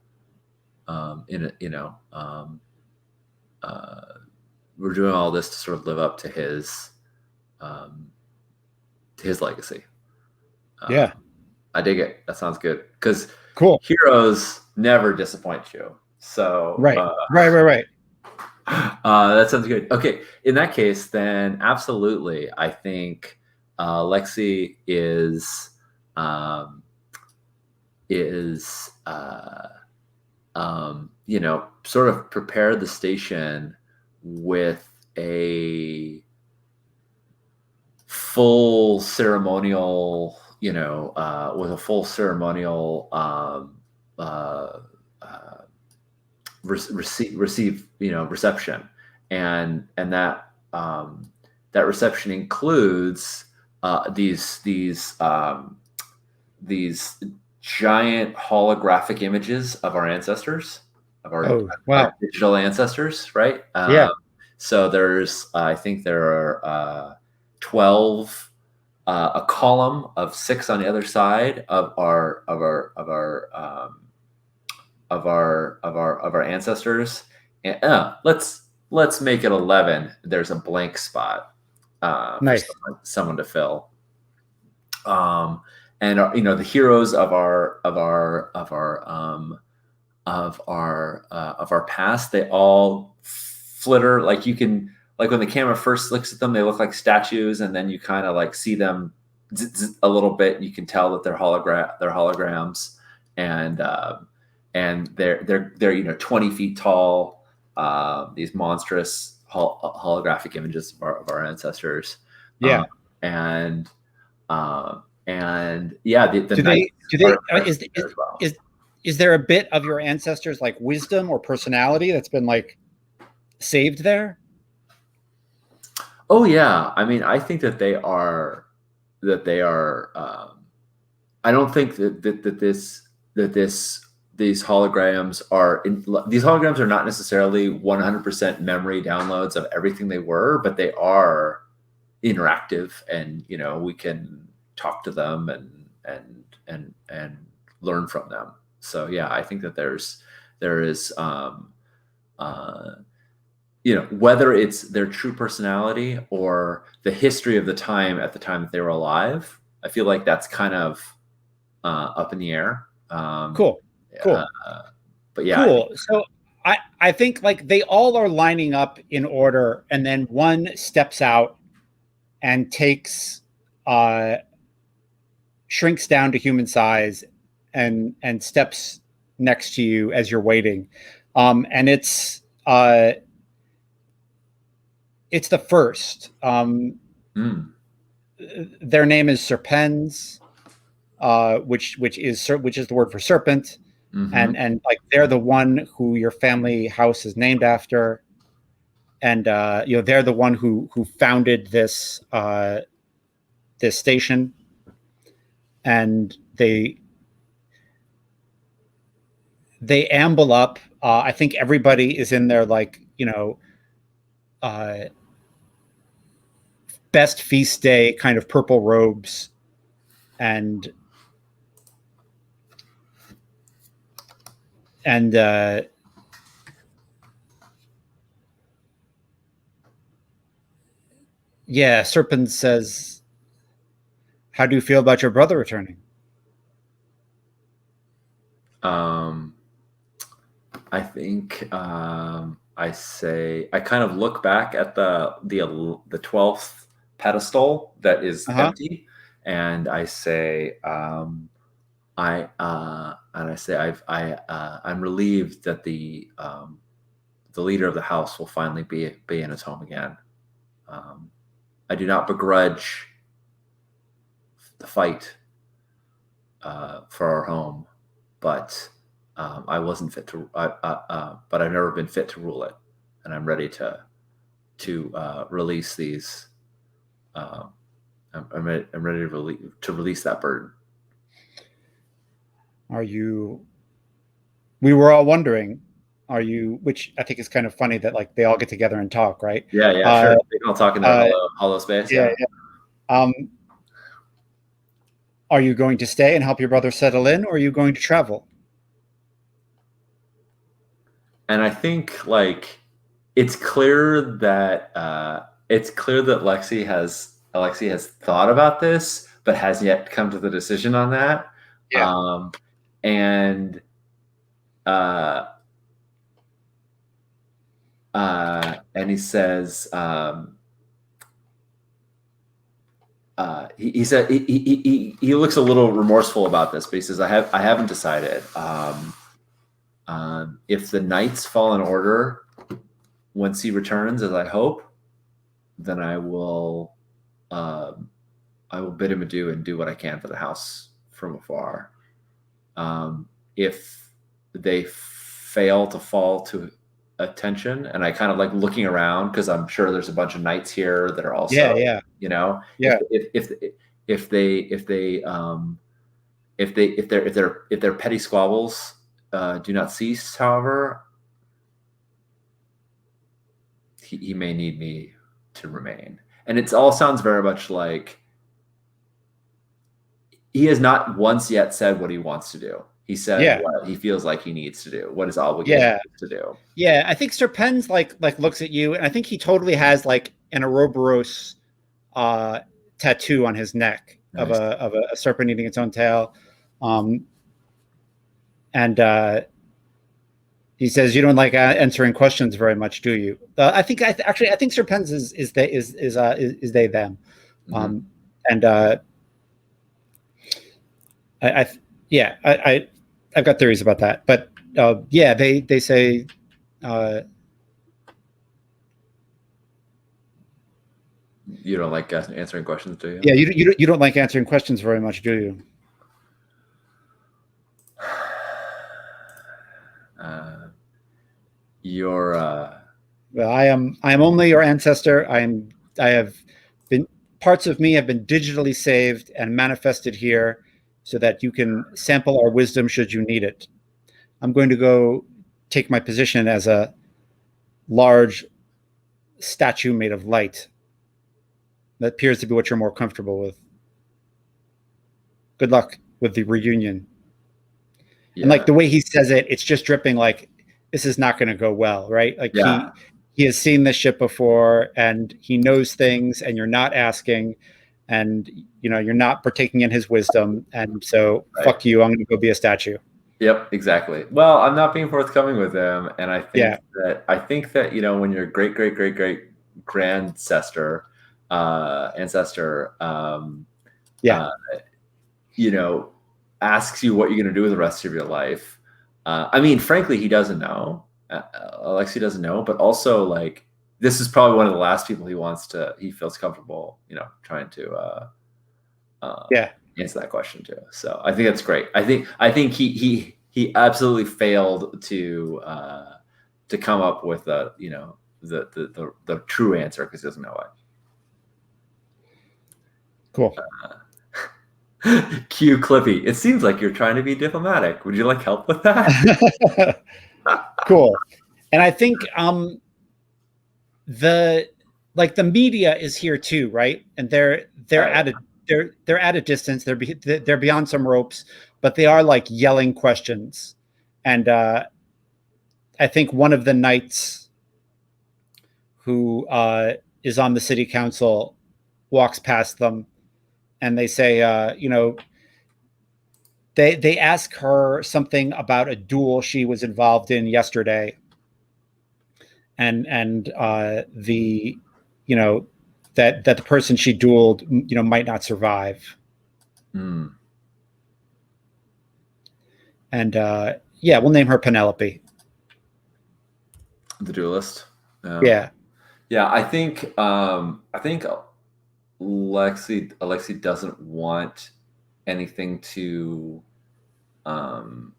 we're doing all this to sort of live up to his legacy. Yeah, I dig it. That sounds good, because cool heroes never disappoint you. So right. That sounds good. Okay, in that case, then absolutely, I think Lexi is sort of prepare the station with a full ceremonial, reception, and that reception includes these giant holographic images of our ancestors, of our digital ancestors, right? Yeah. So I think there are 12, a column of 6 on the other side of our ancestors, and let's make it 11. There's a blank spot nice. for someone to fill. And the heroes of our past, they all flitter, like you can, like when the camera first looks at them, they look like statues, and then you kind of like see them a little bit, and you can tell that they're holograms, and they're 20 feet tall, these monstrous holographic images of our ancestors. Yeah. And yeah, the do they is there a bit of your ancestors like wisdom or personality that's been like saved there? Oh yeah, I mean, I think that they are. I don't think these holograms are not necessarily 100% memory downloads of everything they were, but they are interactive, and we can talk to them and learn from them. So yeah, I think that there is whether it's their true personality or the history of the time at the time that they were alive, I feel like that's kind of up in the air. Cool. But yeah. Cool. So I think like they all are lining up in order, and then one steps out and shrinks down to human size and steps next to you as you're waiting. And it's the first. Their name is Serpens, which is the word for serpent. Mm-hmm. And like they're the one who your family house is named after, and they're the one who founded this this station, and they amble up. I think everybody is in their like best feast day kind of purple robes, and yeah, Serpent says, "How do you feel about your brother returning?" I think I say I kind of look back at the 12th pedestal that is empty, and I say I'm relieved that the leader of the house will finally be in his home again. I do not begrudge the fight for our home, but I wasn't fit to. But I've never been fit to rule it, and I'm ready to release these. I'm ready to release that burden. Are you? We were all wondering. Are you? Which I think is kind of funny that like they all get together and talk, right? Yeah, sure. They all talk in their hollow space. Yeah. Are you going to stay and help your brother settle in, or are you going to travel? And I think like it's clear that Alexi has thought about this, but has yet come to the decision on that. Yeah. And he says he said he looks a little remorseful about this, but he says I haven't decided. If the knights fall in order once he returns, as I hope, then I will bid him adieu and do what I can for the house from afar. If they fail to fall to attention, and I kind of like looking around because I'm sure there's a bunch of knights here that are also if their petty squabbles do not cease, however, he may need me to remain. And it all sounds very much like he has not once yet said what he wants to do. He said what he feels like he needs to do, what his obligation is to do. Yeah, I think Serpens like looks at you, and I think he totally has like an Ouroboros tattoo on his neck. Nice. of a serpent eating its own tail. And he says, "You don't like answering questions very much, do you?" I think Serpens is they them, mm-hmm. And I've got theories about that, but they say You don't like answering questions, do you? Yeah, you don't like answering questions very much, do you? Well, I am only your ancestor. I have been parts of me have been digitally saved and manifested here so that you can sample our wisdom should you need it. I'm going to go take my position as a large statue made of light. That appears to be what you're more comfortable with. Good luck with the reunion. Yeah. And like the way he says it, it's just dripping like this is not going to go well, right? Like he has seen this shit before and he knows things and you're not asking and you're not partaking in his wisdom, and so fuck you, I'm going to go be a statue. Yep, exactly. Well, I'm not being forthcoming with him, and I think that when your great ancestor asks you what you're going to do with the rest of your life. I mean, frankly, he doesn't know. Alexei doesn't know, but also like this is probably one of the last people he feels comfortable, trying to answer that question to. So I think that's great. I think he absolutely failed to come up with the true answer because he doesn't know it. Cool. Cue Clippy. It seems like you're trying to be diplomatic. Would you like help with that? Cool. And I think the media is here too, right? And they're at a distance. They're beyond some ropes, but they are like yelling questions. And I think one of the knights who is on the city council walks past them, and they say, they ask her something about a duel she was involved in yesterday, and the that the person she dueled might not survive. Mm. And we'll name her Penelope, the duelist. Yeah. I think Alexei doesn't want anything to kind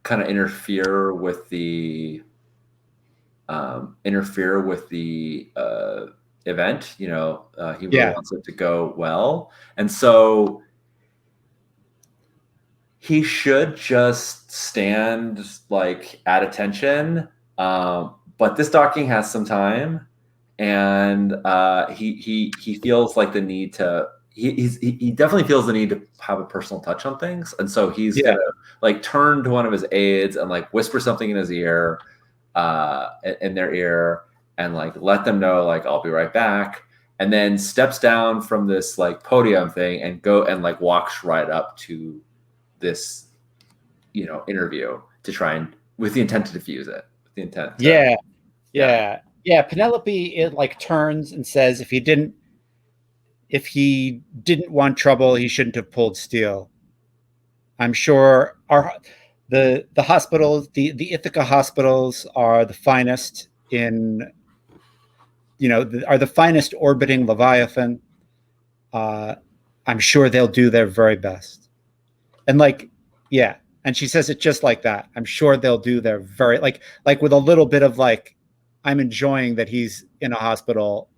of interfere with the event. He really wants it to go well, and so he should just stand like at attention. But this docking has some time, and he feels like the need to. He definitely feels the need to have a personal touch on things, and so he's gonna like turn to one of his aides and like whisper something in his ear, in their ear, and like let them know like I'll be right back, and then steps down from this like podium thing and go and like walks right up to this interview to try and with the intent to diffuse it, with the intent to, Penelope it like turns and says if he didn't want trouble he shouldn't have pulled steel. I'm sure the hospitals, the Ithaca hospitals are the finest are the finest orbiting Leviathan. I'm sure they'll do their very best. And and she says it just like that. I'm sure they'll do their very like with a little bit of like, I'm enjoying that he's in a hospital,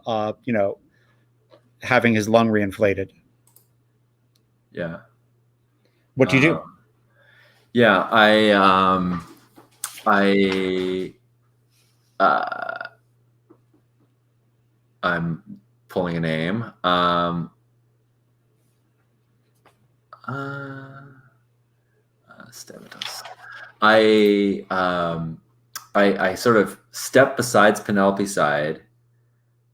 having his lung reinflated. Yeah. What do you do? Yeah, I'm pulling a name. Stamatos. I sort of step beside Penelope's side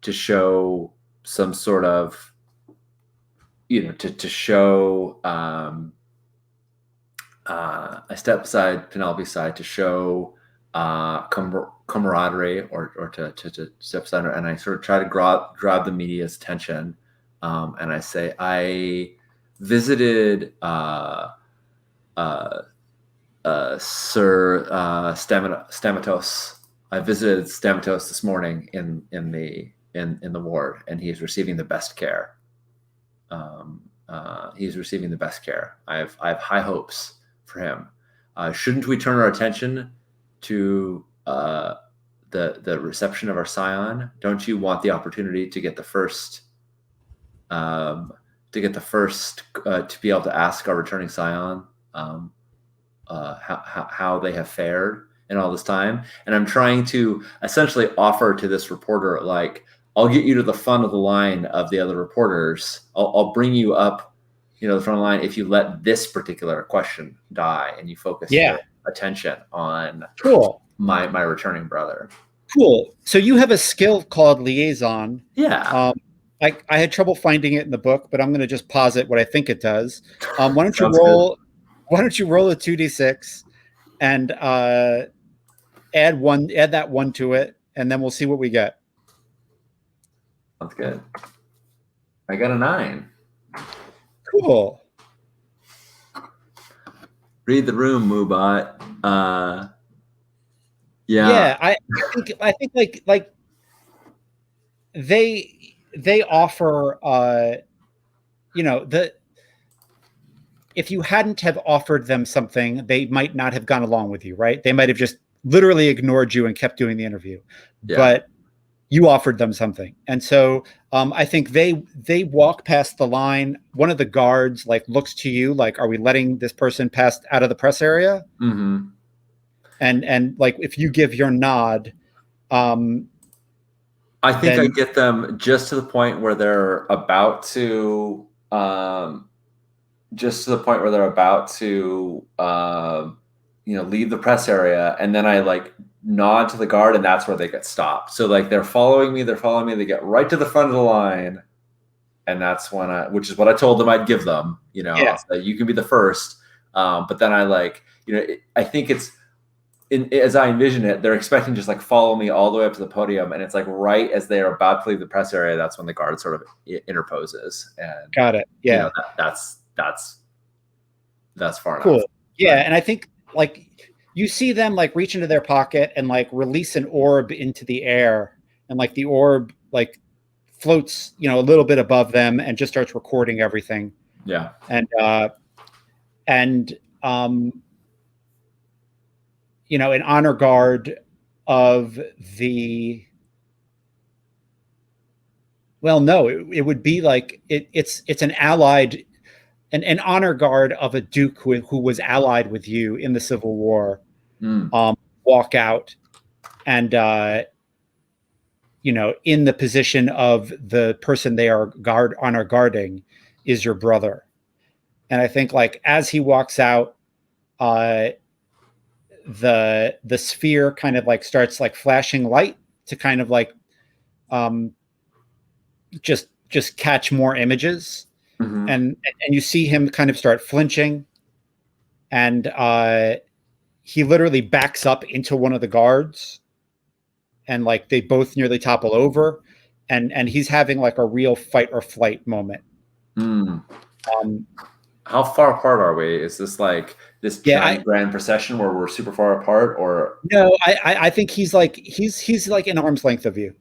to show some sort of, to show. I step beside Penelope's side to show camaraderie, or to step beside her, and I sort of try to grab the media's attention, and I say I visited Sir Stamatos. I visited Stamatos this morning in the in the ward, and he is receiving the best care. He's receiving the best care. I have high hopes for him. Shouldn't we turn our attention to the reception of our scion? Don't you want the opportunity to get the first to be able to ask our returning scion how they have fared in all this time? And I'm trying to essentially offer to this reporter, like, I'll get you to the front of the line of the other reporters. I'll bring you up, the front of the line if you let this particular question die and you focus your attention on my returning brother. Cool. So you have a skill called liaison. Yeah. I had trouble finding it in the book, but I'm going to just posit what I think it does. Why don't you roll a 2d6 and add that 1 to it, and then we'll see what we get. Sounds good. I got a 9. Cool. Read the room, Moobot. Yeah, I think like they offer if you hadn't have offered them something, they might not have gone along with you, right? They might have just literally ignored you and kept doing the interview. Yeah. But you offered them something. And so I think they walk past the line. One of the guards looks to you like, are we letting this person pass out of the press area? Mm-hmm. And if you give your nod, I think I get them just to the point where they're about to leave the press area, and then I nod to the guard, and that's where they get stopped. So they're following me, they get right to the front of the line, and that's when which is what I told them I'd give them, so you can be the first. But then I think it's as I envision it, they're expecting just follow me all the way up to the podium, and it's right as they are about to leave the press area, that's when the guard sort of interposes. And got it. Yeah, that's far cool. enough. Yeah, and I think you see them reach into their pocket and release an orb into the air, and the orb floats a little bit above them and just starts recording everything. Yeah. And an honor guard of the it would be it's an allied an honor guard of a duke who was allied with you in the Civil War. Walk out and in the position of the person they are honor guarding is your brother. And I think as he walks out, the sphere kind of starts flashing light to kind of just catch more images. Mm-hmm. And you see him kind of start flinching, and he literally backs up into one of the guards, and they both nearly topple over, and he's having a real fight or flight moment. How far apart are we? Is this this giant grand procession where we're super far apart, or no? I think he's an arm's length of you.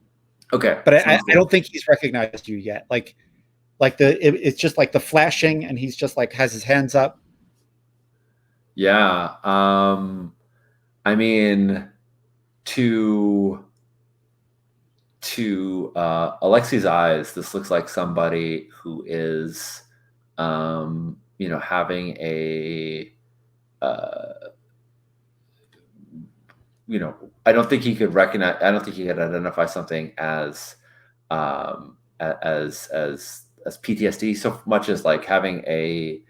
Okay, but I don't think he's recognized you yet. It's just the flashing, and he's just has his hands up. Yeah. I mean, to Alexi's eyes, this looks like somebody who is having a I don't think he could identify something as PTSD so much as having a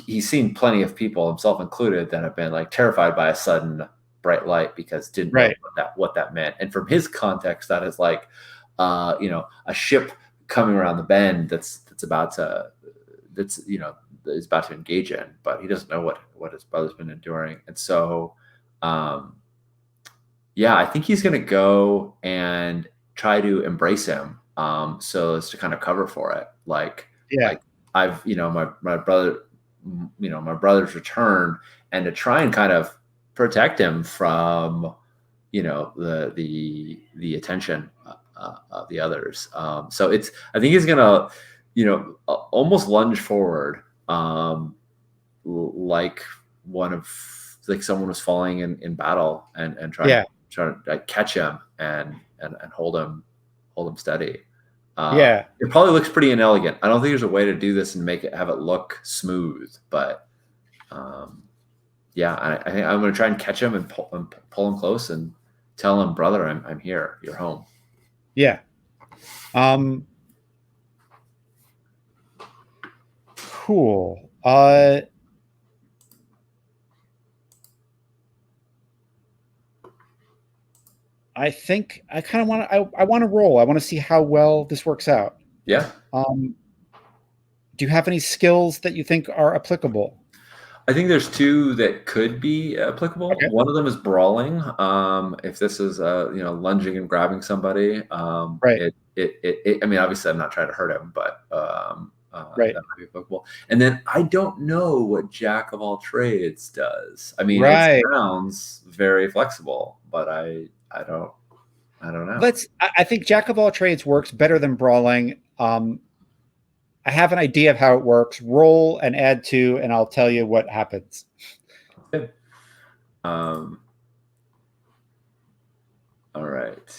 he's seen plenty of people, himself included, that have been terrified by a sudden bright light because didn't know what that meant. And from his context, that is a ship coming around the bend is about to engage in, but he doesn't know what his brother's been enduring. And so I think he's going to go and try to embrace him, so as to kind of cover for it. I've, my brother's return, and to try and kind of protect him from, the attention the others. So I think he's gonna, almost lunge forward, like someone was falling in battle, and trying to catch him and hold him steady. It probably looks pretty inelegant. I don't think there's a way to do this and have it look smooth, but I think I'm going to try and catch him and pull him close and tell him, brother, I'm here. You're home. Yeah. Cool. I think I kind of want to. I want to roll. I want to see how well this works out. Yeah. Do you have any skills that you think are applicable? I think there's two that could be applicable. Okay. One of them is brawling. If this is lunging and grabbing somebody, right. I mean, obviously, I'm not trying to hurt him, but right. that might be applicable. And then I don't know what Jack of all trades does. I mean, right. It sounds very flexible, but I don't know. I think Jack of all trades works better than brawling. I have an idea of how it works. Roll and add 2, and I'll tell you what happens. Good. All right.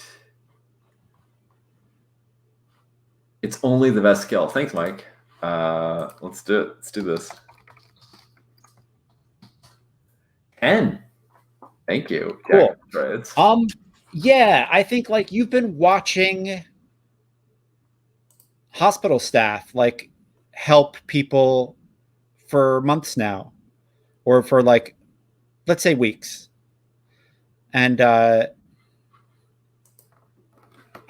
It's only the best skill. Thanks, Mike. Let's do it. Let's do this. 10. Thank you. Cool. Yeah, I think like you've been watching hospital staff like help people for months now, or for like, let's say weeks. And I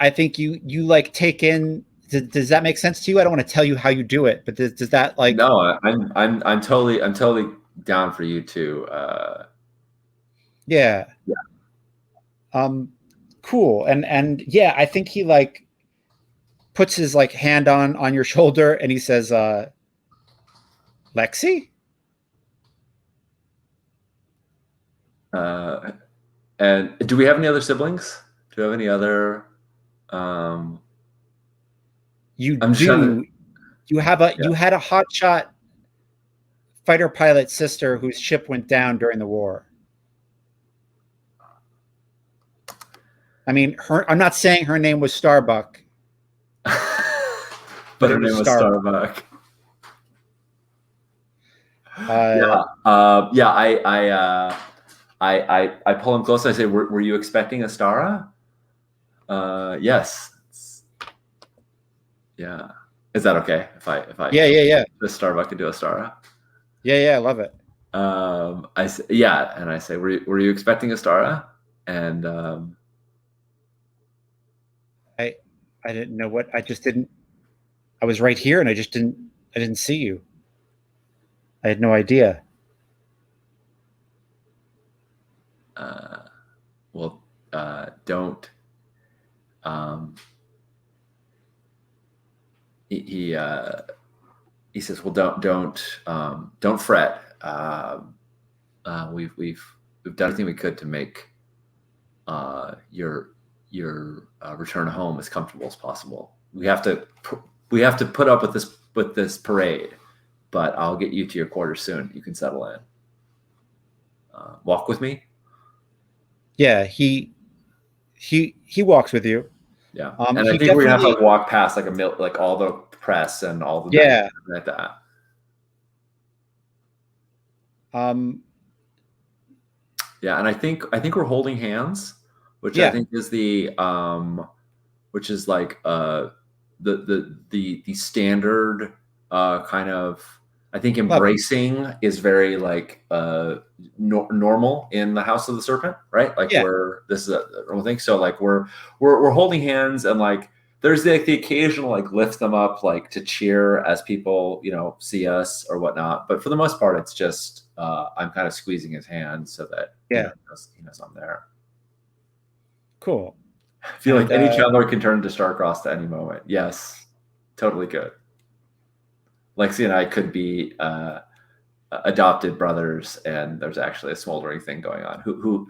think you like take in. Does that make sense to you? I don't want to tell you how you do it, but does that like? No, I'm totally down for you to. Yeah. Cool. And yeah, I think he like puts his like hand on your shoulder and he says, Lexi? And do we have any other siblings? Do you have any other? You do. You had a hotshot fighter pilot sister whose ship went down during the war. I mean, I'm not saying her name was Starbuck. But her name was Starbuck. I pull him close and I say, "Were you expecting Astara?" Yes. Yeah. Is that okay if I? Yeah. The Starbuck into Astara. Yeah, I love it. I say, and I say, "Were you expecting Astara?" And I didn't know what. I just didn't. I was right here, and I didn't see you. I had no idea. Don't. He says, "Well, don't fret. We've done everything we could to make your return home as comfortable as possible. We have to put up with this parade, but I'll get you to your quarters soon. You can settle in. Walk with me." Yeah, he walks with you. Yeah, and I think we're gonna have to walk past like all the press and all the like that. Yeah, and I think we're holding hands, which I think is which is like the standard kind of. I think embracing is very like normal in the House of the Serpent, right? Like this is a normal thing. So like we're holding hands, and like there's like the occasional like lift them up like to cheer as people see us or whatnot. But for the most part, it's just I'm kind of squeezing his hand so that he knows I'm there. Cool. I feel like any traveler can turn to Starcross at any moment. Yes, totally good. Lexi and I could be adopted brothers, and there's actually a smoldering thing going on. Who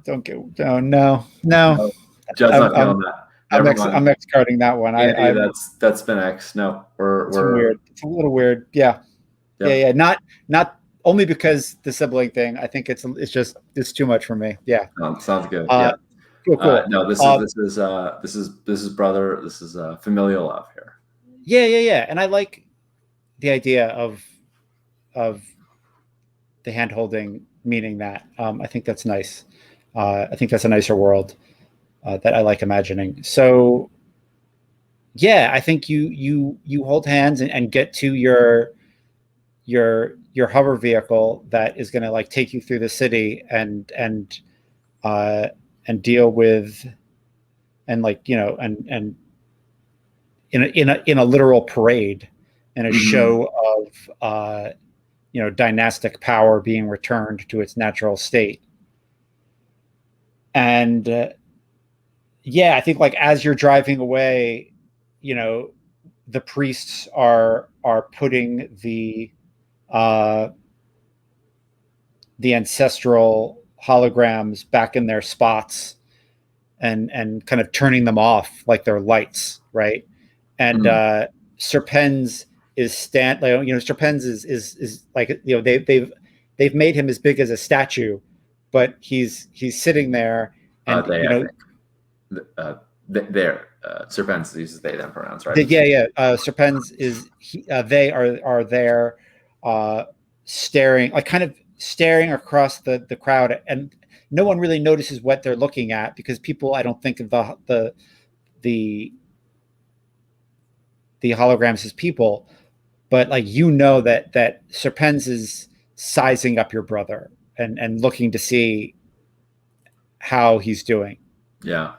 don't get no. Judd's not feeling that. Never mind. I'm X carding that one. Andy, that's been X. No, we're weird. It's a little weird. Yeah. Not only because the sibling thing. I think it's too much for me. Yeah. Sounds good. Yeah. Cool. No, this is brother. This is familial love here. Yeah. And I like the idea of the hand holding, meaning that I think that's nice. I think that's a nicer world that I like imagining. So yeah, I think you hold hands and get to your hover vehicle that is going to like take you through the city and deal with and like and in a literal parade and a show of dynastic power being returned to its natural state. And I think like as you're driving away, the priests are putting the ancestral holograms back in their spots and kind of turning them off like they're lights, right? And Serpens is Serpens is like they've made him as big as a statue, but he's sitting there and they're Serpens uses they them pronouns, right? Serpens is they are there staring, like kind of staring across the crowd, and no one really notices what they're looking at because people, I don't think of the holograms as people, but like that Serpens is sizing up your brother and looking to see how he's doing. Yeah,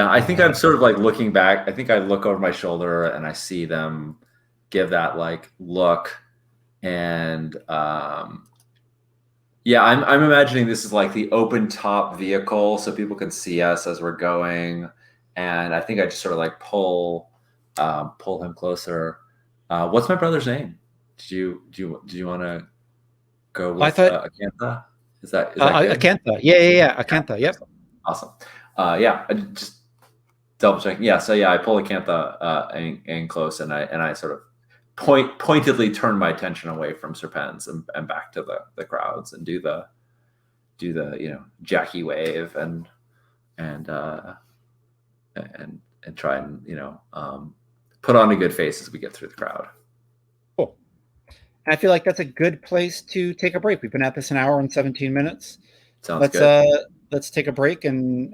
I think I'm sort of like looking back. I think I look over my shoulder and I see them give that like look, and I'm imagining this is like the open top vehicle so people can see us as we're going, and I think I just sort of like pull him closer. What's my brother's name? Do you want to go with Acantha? Is that Acantha? Yeah, Acantha. Yep. Awesome. I just double checking. Yeah, so I pull Acantha in close, and I sort of pointedly turn my attention away from Serpens and back to the crowds and do the Jackie wave and try and put on a good face as we get through the crowd. Cool. I feel like that's a good place to take a break. We've been at this an hour and 17 minutes. Sounds good. Let's take a break and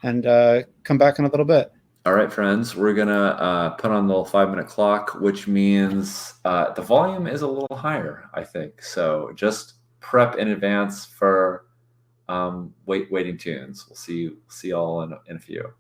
come back in a little bit. All right, friends, we're gonna put on the little 5-minute clock, which means the volume is a little higher, I think. So just prep in advance for waiting tunes. We'll see you all in a few.